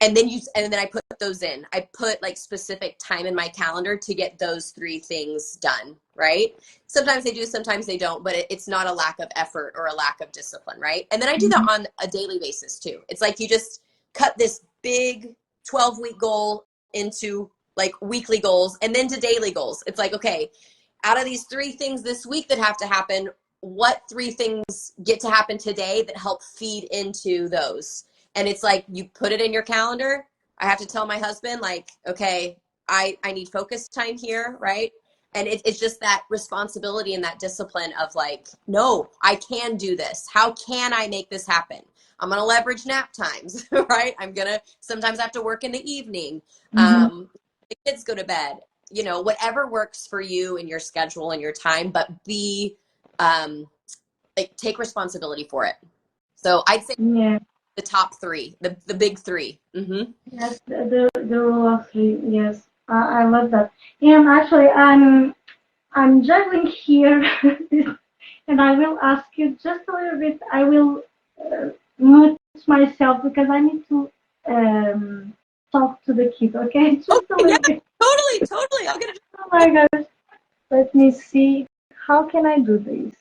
And then I put those in. I put like specific time in my calendar to get those 3 things done, right? Sometimes they do, sometimes they don't, but it's not a lack of effort or a lack of discipline, right? And then I do that on a daily basis too. It's like you just cut this big 12-week goal into like weekly goals and then to daily goals. It's like, okay, out of these 3 things this week that have to happen, what 3 things get to happen today that help feed into those? And it's like, you put it in your calendar. I have to tell my husband, like, okay, I need focus time here, right? And it's just that responsibility and that discipline of like, no, I can do this. How can I make this happen? I'm going to leverage nap times, right? I'm going to sometimes have to work in the evening. The kids go to bed, you know, whatever works for you and your schedule and your time, but like take responsibility for it. So I'd say the top 3, the big 3. Yes, the rule of 3. Yes, I love that. And actually, I'm juggling here, and I will ask you just a little bit. I will mute myself because I need to talk to the kid. Okay, just a Yeah, little bit. totally. I'll get it. Oh my gosh. Let me see. How can I do this?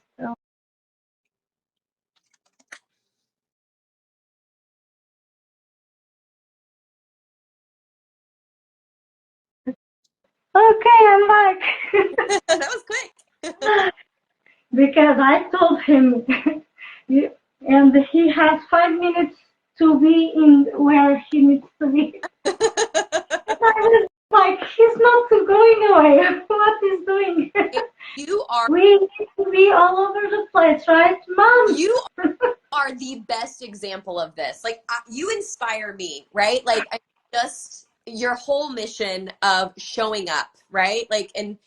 Okay, I'm back. That was quick. Because I told him, and he has 5 minutes to be in where he needs to be. And I was like, he's not going away. What is doing? You are We need to be all over the place, right, Mom? you are the best example of this. Like you inspire me, right? Like I just your whole mission of showing up, right? Like and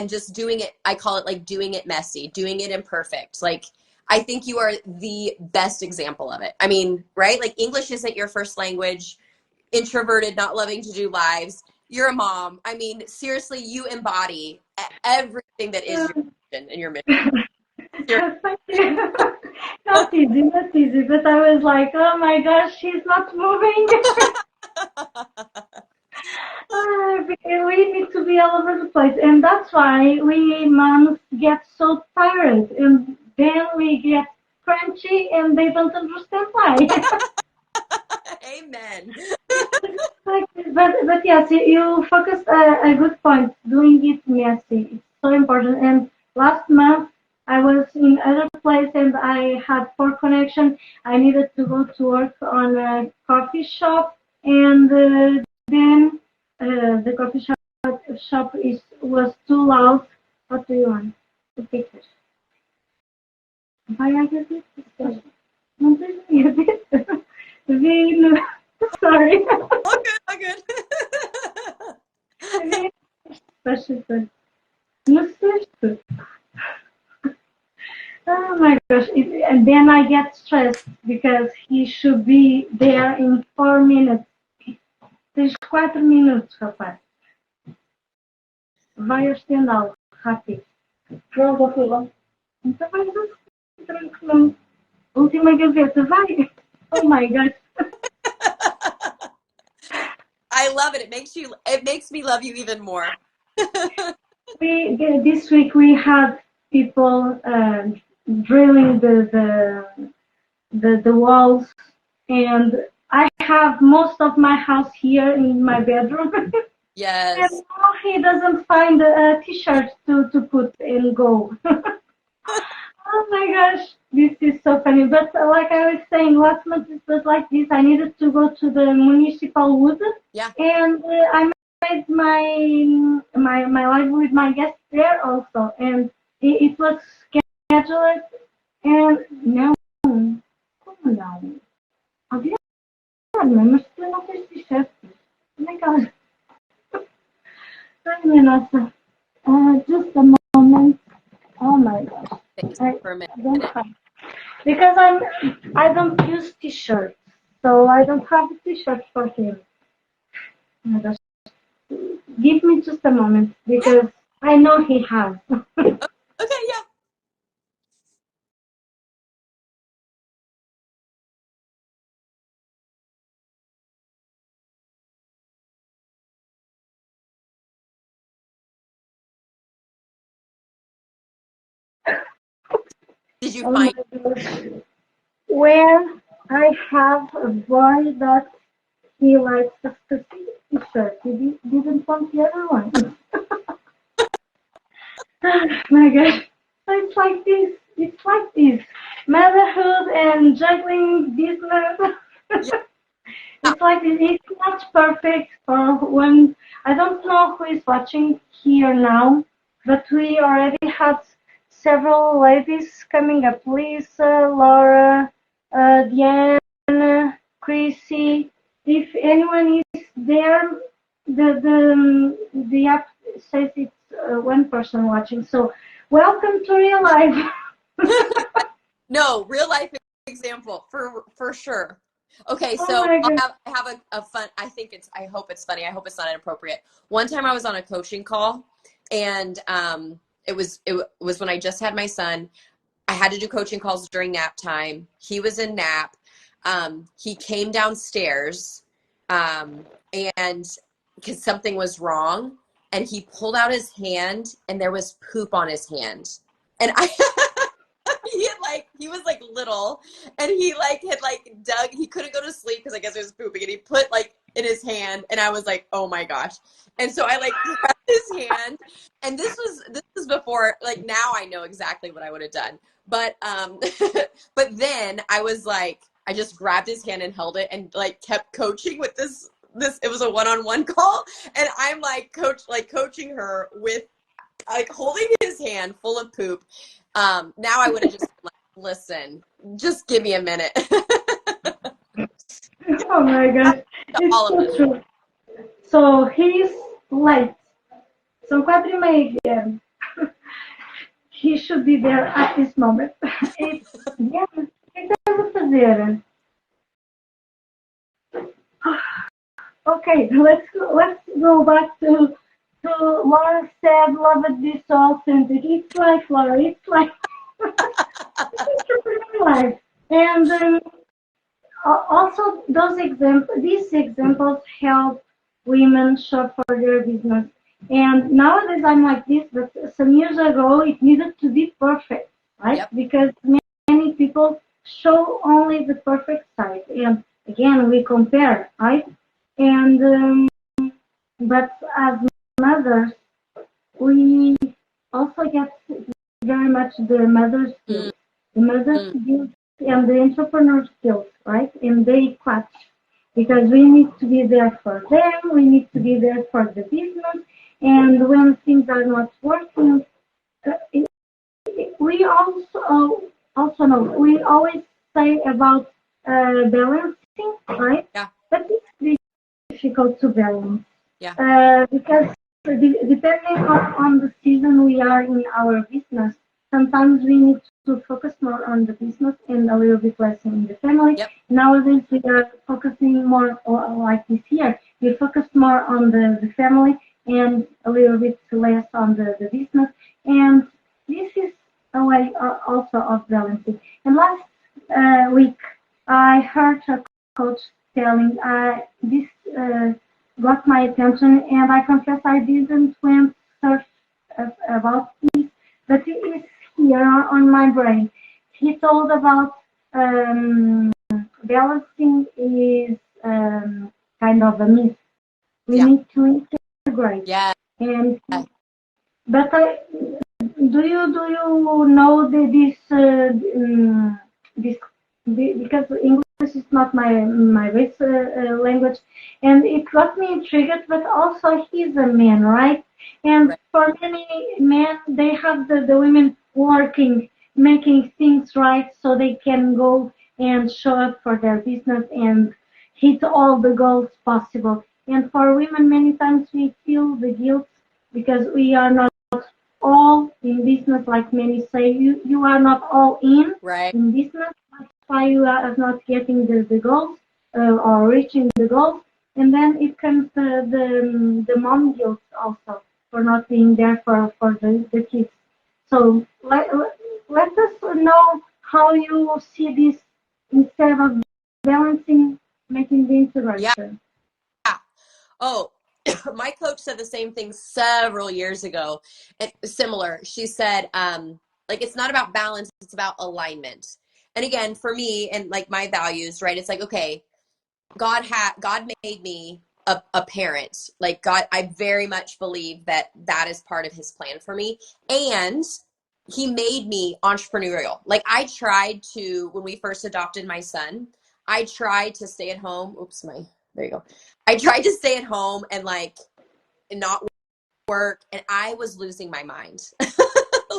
just doing it. I call it like doing it messy, doing it imperfect. Like I think you are the best example of it. I mean, right? Like English isn't your first language, introverted, not loving to do lives. You're a mom. I mean, seriously, you embody everything that is your mission and your mission. Thank you. Not easy, but I was like, oh my gosh, she's not moving. We need to be all over the place, and that's why we moms get so tired, and then we get crunchy, and they don't understand why. Amen. But yes, you focused a good point. Doing it messy, it's so important. And last month I was in other place and I had poor connection. I needed to go to work on a coffee shop, and then the coffee shop was too loud. What do you want? The pictures. Vai haver pictures. Não tem pictures. Vino. Sorry. All good. Special. No sexto. Oh my gosh. And then I get stressed because he should be there in 4 minutes. Tens 4 minutos, rapaz. Vai ao estendal, rápido. Pronto, fui lá. Então vai tranquilo. Última gaveta, vai. Oh my gosh. I love it. It makes me love you even more. This week we had people drilling the walls, and I have most of my house here in my bedroom. Yes. And now he doesn't find a t-shirt to put and go. Oh my gosh, this is so funny. But like I was saying, last month it was like this. I needed to go to the municipal wood, Yeah. and I made my live with my guests there also, and it was scheduled. And não, como não? Havia arma, mas tu não tens t-shirt. Como é que ela... Ai, minha nossa. Just a moment. Oh my gosh. Thanks I for a minute. don't have because I don't use t-shirts, so I don't have a t-shirt for him. Oh my gosh. Give me just a moment because I know he has. Okay, yeah. Did you Oh my find? gosh. Where I have a boy that he likes a specific t-shirt. He didn't want the other one. My God. So it's like this. It's like this. Motherhood and juggling business. Yeah. It's like it's not perfect for when I don't know who is watching here now, but we already had several ladies coming up. Lisa, Laura, Diana, Chrissy. If anyone is there, the app says it's one person watching. So welcome to real life. No, real life example for sure. Okay, Oh so my I God. have a fun. I hope it's funny. I hope it's not inappropriate. One time I was on a coaching call, and it was when I just had my son. I had to do coaching calls during nap time. He was in nap. He came downstairs, um, and because something was wrong, and he pulled out his hand, and there was poop on his hand, and I. He was like little, and he like had like dug, he couldn't go to sleep because I guess it was pooping, and he put like in his hand, and I was like, oh my gosh. And so I like grabbed his hand, and this was before, like, now I know exactly what I would have done, but but then I was like, I just grabbed his hand and held it and like kept coaching with this it was a one-on-one call, and I'm like coaching her with like holding his hand full of poop. Now I would have just been like, listen, just give me a minute. Oh my gosh. It's All of so this. true. So he's late. São 4:30 again. He should be there at this moment. It's, yeah, o que estás a fazer? Okay, let's go back to Laura said, love it, this so authentic. It's life, Laura. It's life. It's life. And also, these examples help women shop for their business. And nowadays I'm like this, but some years ago it needed to be perfect, right? Yep. Because many people show only the perfect side, and again we compare, right? And but as mothers, we also get very much the mother's Mm, skills, the mother's mm, skills and the entrepreneur skills, right? And they clash because we need to be there for them, we need to be there for the business, and when things are not working, uh, we also know we always say about balancing, right? yeah. But it's difficult to balance Yeah. because depending on the season we are in our business, sometimes we need to focus more on the business and a little bit less in the family. Yep. Nowadays we are focusing more, like this year, we focus more on the family and a little bit less on the business. And this is a way also of balancing. And last week I heard a coach telling this. Got my attention, and I confess I didn't went search about this, but it is here on my brain. He told about balancing is kind of a myth. We Yeah. need to integrate, Yeah. and but do you know this because English is not my base language, and it got me intrigued. But also, he's a man, right? And Right. for many men, they have the women working, making things right, so they can go and show up for their business and hit all the goals possible. And for women, many times we feel the guilt because we are not all in business, like many say. You are not all Right. in business. That's why you are not getting the goals or reaching the goals. And then it comes the mom guilt also for not being there for the kids. So let us know how you see this instead of balancing, making the Yeah. integration. Oh, my coach said the same thing several years ago. And similar. She said, like, it's not about balance, it's about alignment. And again, for me and like my values, right? It's like, okay, God made me a parent. Like God, I very much believe that that is part of his plan for me. And he made me entrepreneurial. Like I tried to, when we first adopted my son, I tried to stay at home. Oops, there you go. I tried to stay at home and like not work, and I was losing my mind.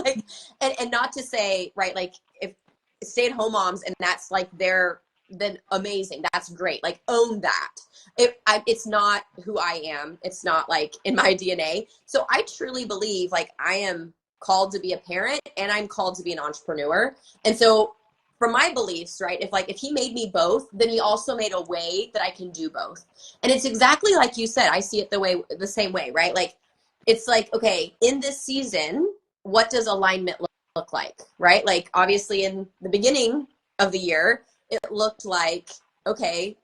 Like, and not to say, right, like if stay at home moms and that's like they're then amazing, that's great, like own that. It's not who I am, it's not like in my DNA. So I truly believe like I am called to be a parent and I'm called to be an entrepreneur. And so from my beliefs, right, if he made me both, then he also made a way that I can do both. And it's exactly like you said, I see it the same way, right? Like it's like, okay, in this season, what does alignment look like, right? Like obviously in the beginning of the year, it looked like, okay,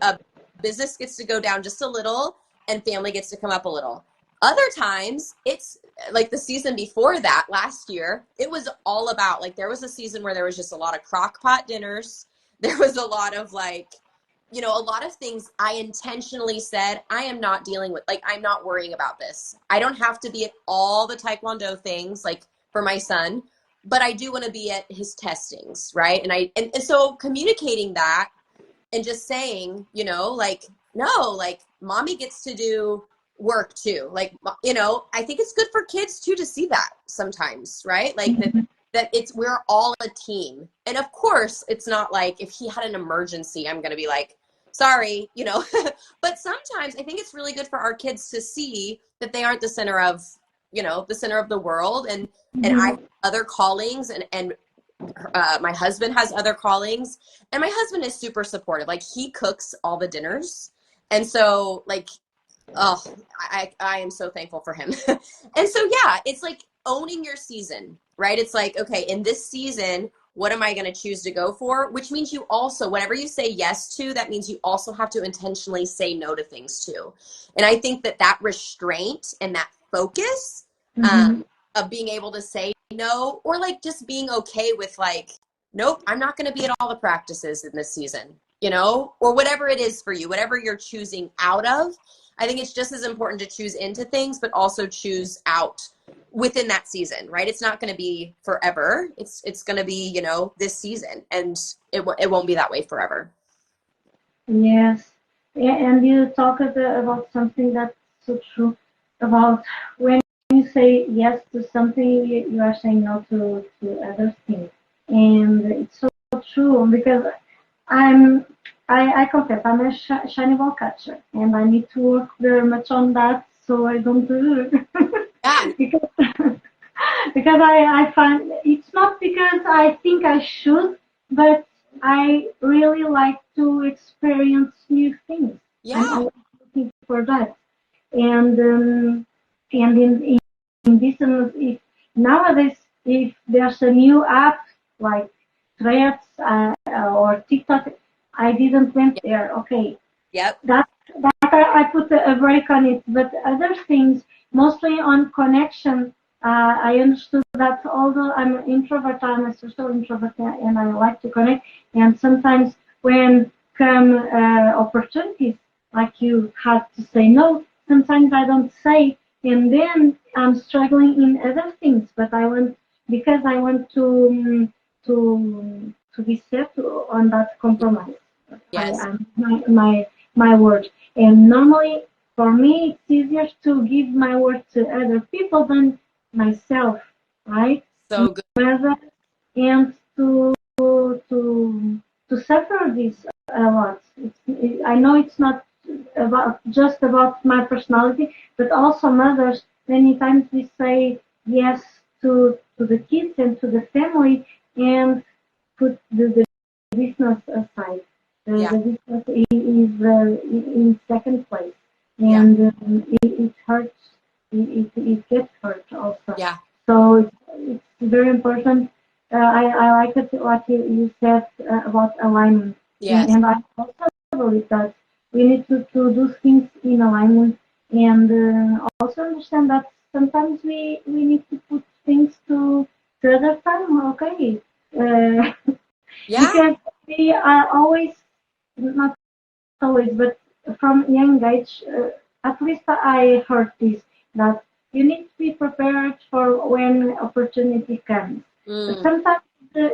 a business gets to go down just a little and family gets to come up a little. Other times it's like the season before that last year, it was all about like, there was a season where there was just a lot of crock pot dinners. There was a lot of like, a lot of things I intentionally said, I am not dealing with, like, I'm not worrying about this. I don't have to be at all the Taekwondo things, like for my son, but I do want to be at his testings, right? And so communicating that and just saying, like, no, like mommy gets to do work too. Like, I think it's good for kids too to see that sometimes, right? Like that we're all a team. And of course, it's not like if he had an emergency, I'm going to be like, sorry, but sometimes I think it's really good for our kids to see that they aren't the center of, the center of the world. And I have other callings and my husband has other callings, and my husband is super supportive. Like he cooks all the dinners. And so like, oh, I am so thankful for him. And so, yeah, it's like owning your season, right? It's like, okay, in this season, what am I going to choose to go for? Which means you also, whatever you say yes to, that means you also have to intentionally say no to things too. And I think that restraint and that focus of being able to say no, or like just being okay with like, nope, I'm not going to be at all the practices in this season, or whatever it is for you, whatever you're choosing out of. I think it's just as important to choose into things, but also choose out within that season, right? It's not going to be forever. It's going to be, this season, and it won't be that way forever. Yes. Yeah, and you talked about something that's so true about when you say yes to something, you are saying no to other things. And it's so true because I confess, I'm a shiny ball catcher, and I need to work very much on that so I don't do it. Yeah. because I find it's not because I think I should, but I really like to experience new things. Yeah. I'm looking for that. And in business, if nowadays if there's a new app like Threads or TikTok, I didn't went there. Okay, Yep. that I put a break on it. But other things, mostly on connection, I understood that although I'm an introvert, I'm a social introvert, and I like to connect. And sometimes when come opportunities, like you have to say no, sometimes I don't say, and then I'm struggling in other things. But I want because I want to be set on that compromise. Yes. My word. And normally, for me, it's easier to give my word to other people than myself, right? So good. Rather, and to suffer this a lot. I know it's not just about my personality, but also mothers. Many times we say yes to the kids and to the family, and put the business aside. Yeah. The business is in second place, Yeah. and it hurts. It gets hurt also. Yeah. So it's very important. I like it what you said about alignment, Yes. and I also believe that we need to do things in alignment, and also understand that sometimes we need to put things to other time. Okay. Yeah. Because we are always, not always, but from young age, at least I heard this, that you need to be prepared for when opportunity comes. But Mm. sometimes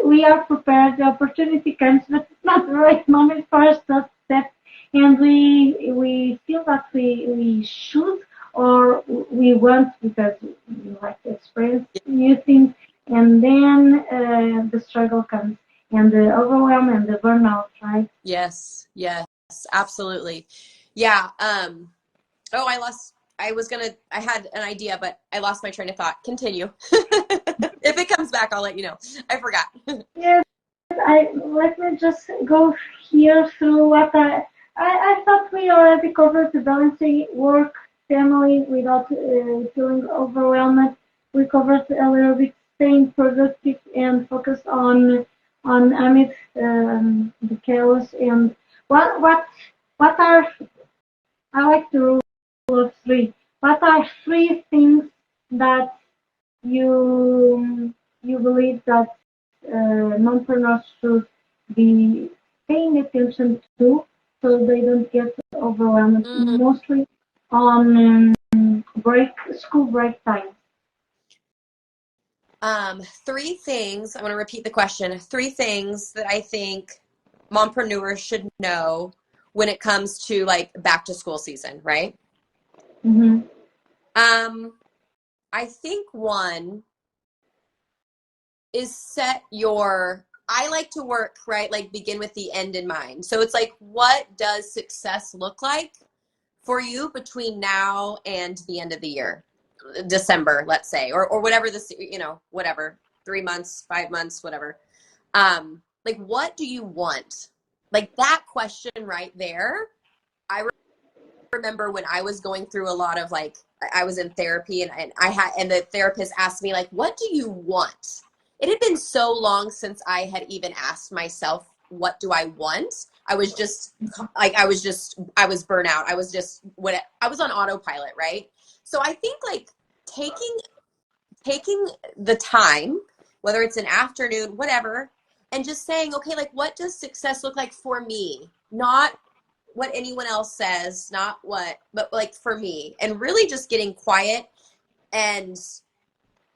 we are prepared, the opportunity comes, but it's not the right moment for us to step, and we feel that we should, or we want, because we like to experience new things, and then the struggle comes, and the overwhelm and the burnout, right? Yes. Yes. Absolutely. Yeah. Oh, I had an idea, but I lost my train of thought. Continue. If it comes back, I'll let you know. I forgot. Yes, let me just go here through what I thought we already covered the balancing work, family without feeling overwhelmed. We covered a little bit staying productive and focus on amid the chaos, and what are, I like the rule of three. What are three things that you believe that mompreneurs should be paying attention to, so they don't get overwhelmed, Mm. mostly on school break time? Three things. I want to repeat the question. Three things that I think mompreneurs should know when it comes to like back to school season, right? Mm-hmm. Um, I think one is set your, I like to work, right? Like begin with the end in mind. So it's like, what does success look like for you between now and the end of the year? December, let's say, or whatever this, whatever, 3 months, 5 months, whatever. Like, what do you want? Like that question right there. I remember when I was going through a lot of like, I was in therapy, and I had, and the therapist asked me like, what do you want? It had been so long since I had even asked myself, what do I want? I was just like, I was burnt out. I was just, what, I was on autopilot, right? So I think like taking taking the time, whether it's an afternoon, whatever, and just saying, okay, like what does success look like for me? Not what anyone else says, not what, but like for me, and really just getting quiet and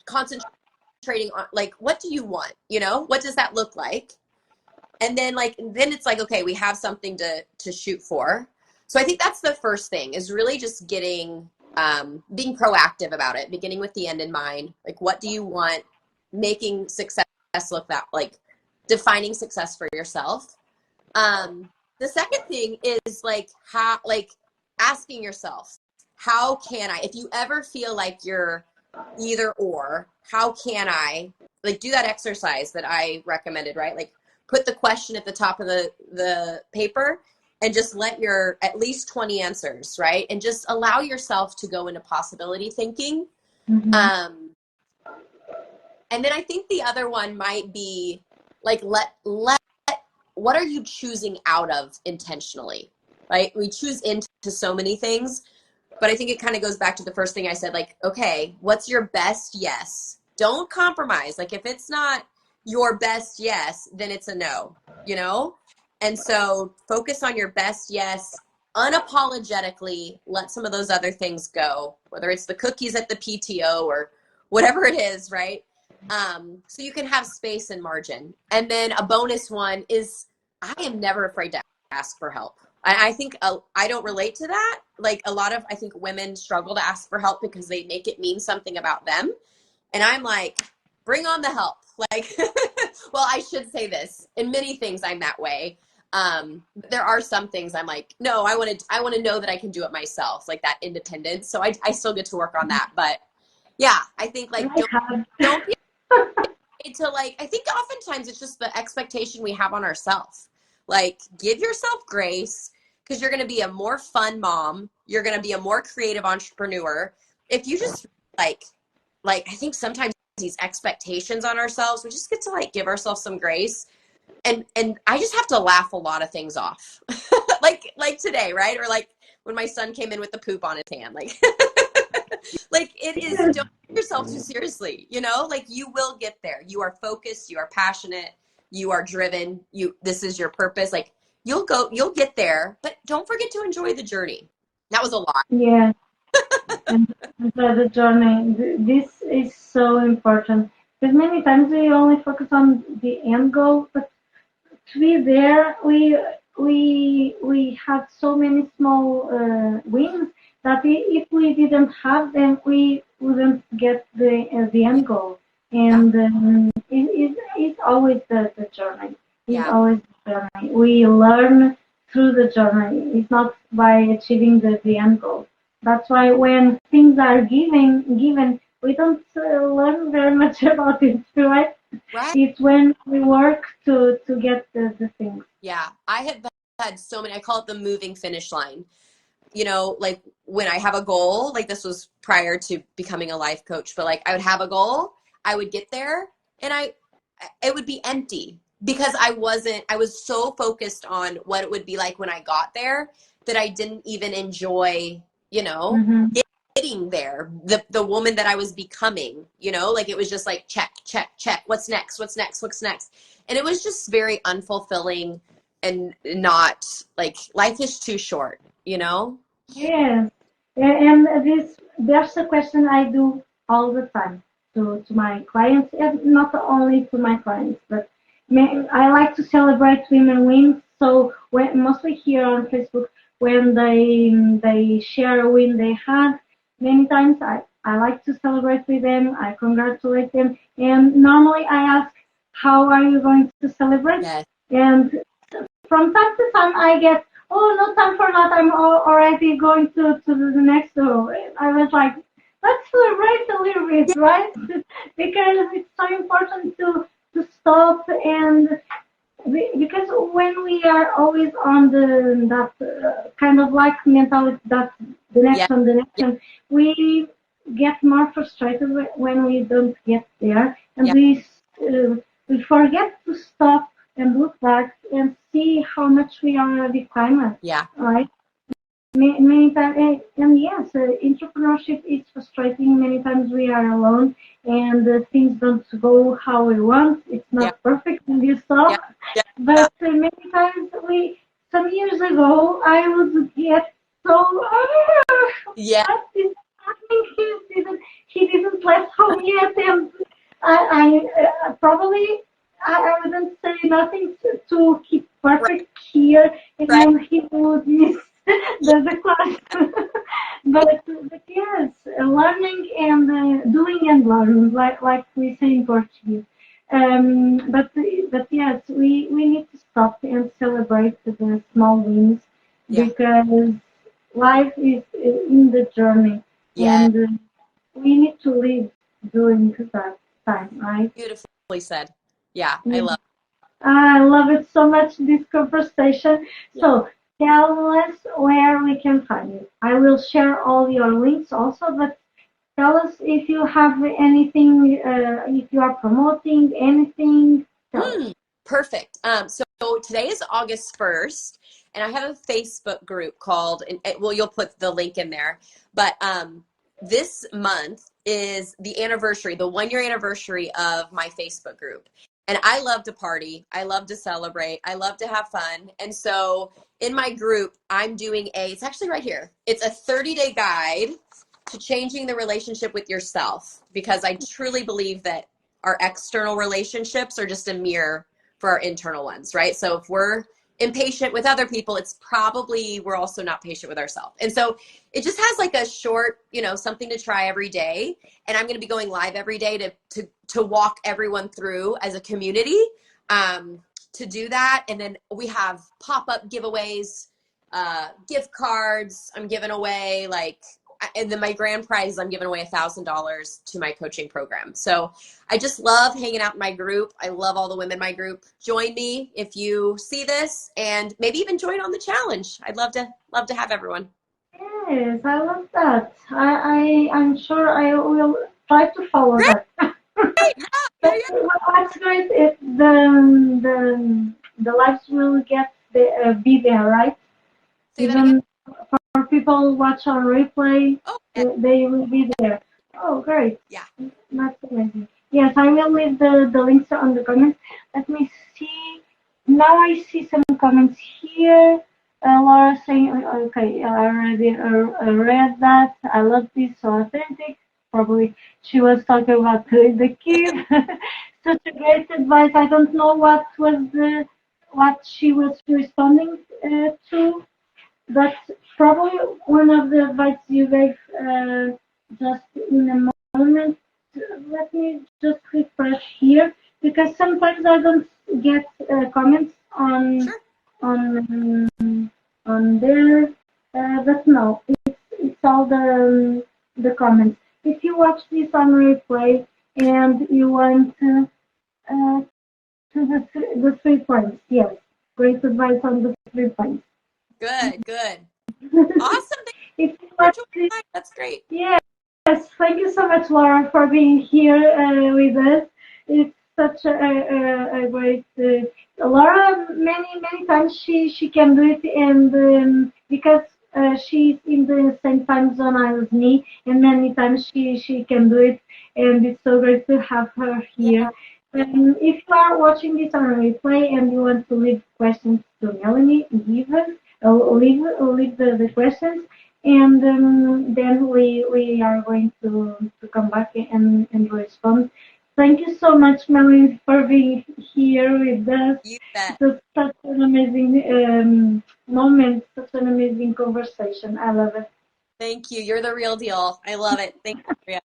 concentrating on like, what do you want? What does that look like? And then it's like, okay, we have something to shoot for. So I think that's the first thing, is really just getting being proactive about it, beginning with the end in mind. Like, what do you want? Making success look that, like, defining success for yourself. The second thing is like, how, like, asking yourself, how can I, if you ever feel like you're either or, how can I, like, do that exercise that I recommended, right? Like, put the question at the top of the paper, and just let your at least 20 answers, right? And just allow yourself to go into possibility thinking. Mm-hmm. Um, and then I think the other one might be like, let what are you choosing out of intentionally, right? We choose into so many things, but I think it kind of goes back to the first thing I said, like, okay, what's your best yes? Don't compromise. Like, if it's not your best yes, then it's a no, you know? And so focus on your best yes, unapologetically. Let some of those other things go, whether it's the cookies at the PTO or whatever it is, right? So you can have space and margin. And then a bonus one is, I am never afraid to ask for help. I think I don't relate to that. Like, a lot of, I think women struggle to ask for help because they make it mean something about them. And I'm like, bring on the help. Like, well, I should say this. In many things, I'm that way. There are some things I'm like, no, I want to know that I can do it myself, like that independence. So I still get to work on that. But Yeah, I think like I have. don't be afraid to like. I think oftentimes it's just the expectation we have on ourselves. Like, give yourself grace because you're going to be a more fun mom. You're going to be a more creative entrepreneur. If you just like I think sometimes these expectations on ourselves, we just get to like give ourselves some grace. And I just have to laugh a lot of things off. like today, right? Or like when my son came in with the poop on his hand. Like like it is, don't take yourself too seriously, you know? Like you will get there. You are focused, you are passionate, you are driven, this is your purpose. Like you'll get there, but don't forget to enjoy the journey. That was a lot. Yeah, and the journey. This is so important because many times we only focus on the end goal, but to be there, we had so many small wins that if we didn't have them, we wouldn't get the Yeah. end goal. Yeah. And it's always the journey. It's Yeah. always the journey. We learn through the journey. It's not by achieving the end goal. That's why when things are given, we don't learn very much about it, right? Right. It's when we work to get the things. Yeah. I have had so many, I call it the moving finish line. You know, like when I have a goal, like this was prior to becoming a life coach, but like I would have a goal, I would get there and it would be empty because I was so focused on what it would be like when I got there that I didn't even enjoy, you know, Hmm. getting there, the woman that I was becoming, you know, like it was just like check, check, check. What's next? What's next? What's next? And it was just very unfulfilling and not like life is too short, you know? Yes, and there's a question I do all the time to my clients, and not only to my clients, but I like to celebrate women wins. So when mostly here on Facebook, when they share a win they had, many times I like to celebrate with them. I congratulate them, and normally I ask, how are you going to celebrate? Yes. And from time to time I get, oh, no time for that, I'm already going to the next door. I was like, let's celebrate a little bit, right? Because it's so important to stop and because when we are always on that kind of like mentality that Yeah. the next Yeah. one, we get more frustrated when we don't get there, and Yeah. we forget to stop and look back and see how much we already climbed, Yeah. right? Many times, and yes, entrepreneurship is frustrating. Many times we are alone, and things don't go how we want. It's Yeah. not perfect in this Yeah. stuff, Yeah. but many times some years ago, I would get so, Yeah. what is happening? He didn't left home yet, and I probably I wouldn't say nothing to keep Right. perfect here, Right. and he would miss the class. but yes, learning and doing and learning, like we say in Portuguese. But yes, we need to stop and celebrate the small wins Yeah. because life is in the journey, Yeah. and we need to live during that time, right? Beautifully said. Yeah. I Yeah. love I love it so much, this conversation. it. Yeah. So tell us where we can find you. I will share all your links also, but tell us if you have anything, if you are promoting anything, tell us. Hmm. Perfect. So today is August 1st, and I have a Facebook group called, and well, you'll put the link in there, but this month is the anniversary, the 1 year anniversary of my Facebook group. And I love to party. I love to celebrate. I love to have fun. And so in my group, I'm doing it's actually right here. It's a 30-day guide to changing the relationship with yourself because I truly believe that our external relationships are just a mirror for our internal ones, right? So if we're impatient with other people, it's probably we're also not patient with ourselves. And so it just has like a short, something to try every day. And I'm going to be going live every day to walk everyone through as a community to do that. And then we have pop-up giveaways, gift cards. I'm giving away like and then my grand prize is I'm giving away $1,000 to my coaching program. So I just love hanging out in my group. I love all the women in my group. Join me if you see this, and maybe even join on the challenge. I'd love to have everyone. Yes, I love that. I'm sure I will try to follow Great. that. Yeah, But yeah. what's great is the lives will be there, right? Say that again. Even for people watch on replay, Oh, yeah. they will be there. Oh, great. Yeah. That's amazing. Yes, I will leave the links on the comments. Let me see. Now I see some comments here. Laura saying, okay, I already read that. I love this, so authentic. Probably she was talking about the kid. Such a great advice. I don't know what she was responding to. That's probably one of the advice you gave just in a moment. Let me just refresh here because sometimes I don't get comments Sure. on on there, but no, it's all the comments. If you watch this on replay and you want uh, to the 3 points, yes, great advice on the 3 points. Good. Awesome. Thank If you you for want joining. to, That's great. yes, thank you so much, Laura, for being here with us. It's such a great. Laura, many times she can do it, and because she's in the same time zone as me, and many times she can do it, and it's so great to have her here. Yeah. If you are watching this on replay and you want to leave questions to Melanie, leave the questions, and then we are going to come back and respond. Thank you so much, Melanie, for being here with us. You bet. It was such an amazing moment, such an amazing conversation. I love it. Thank you. You're the real deal. I love it. Thank you.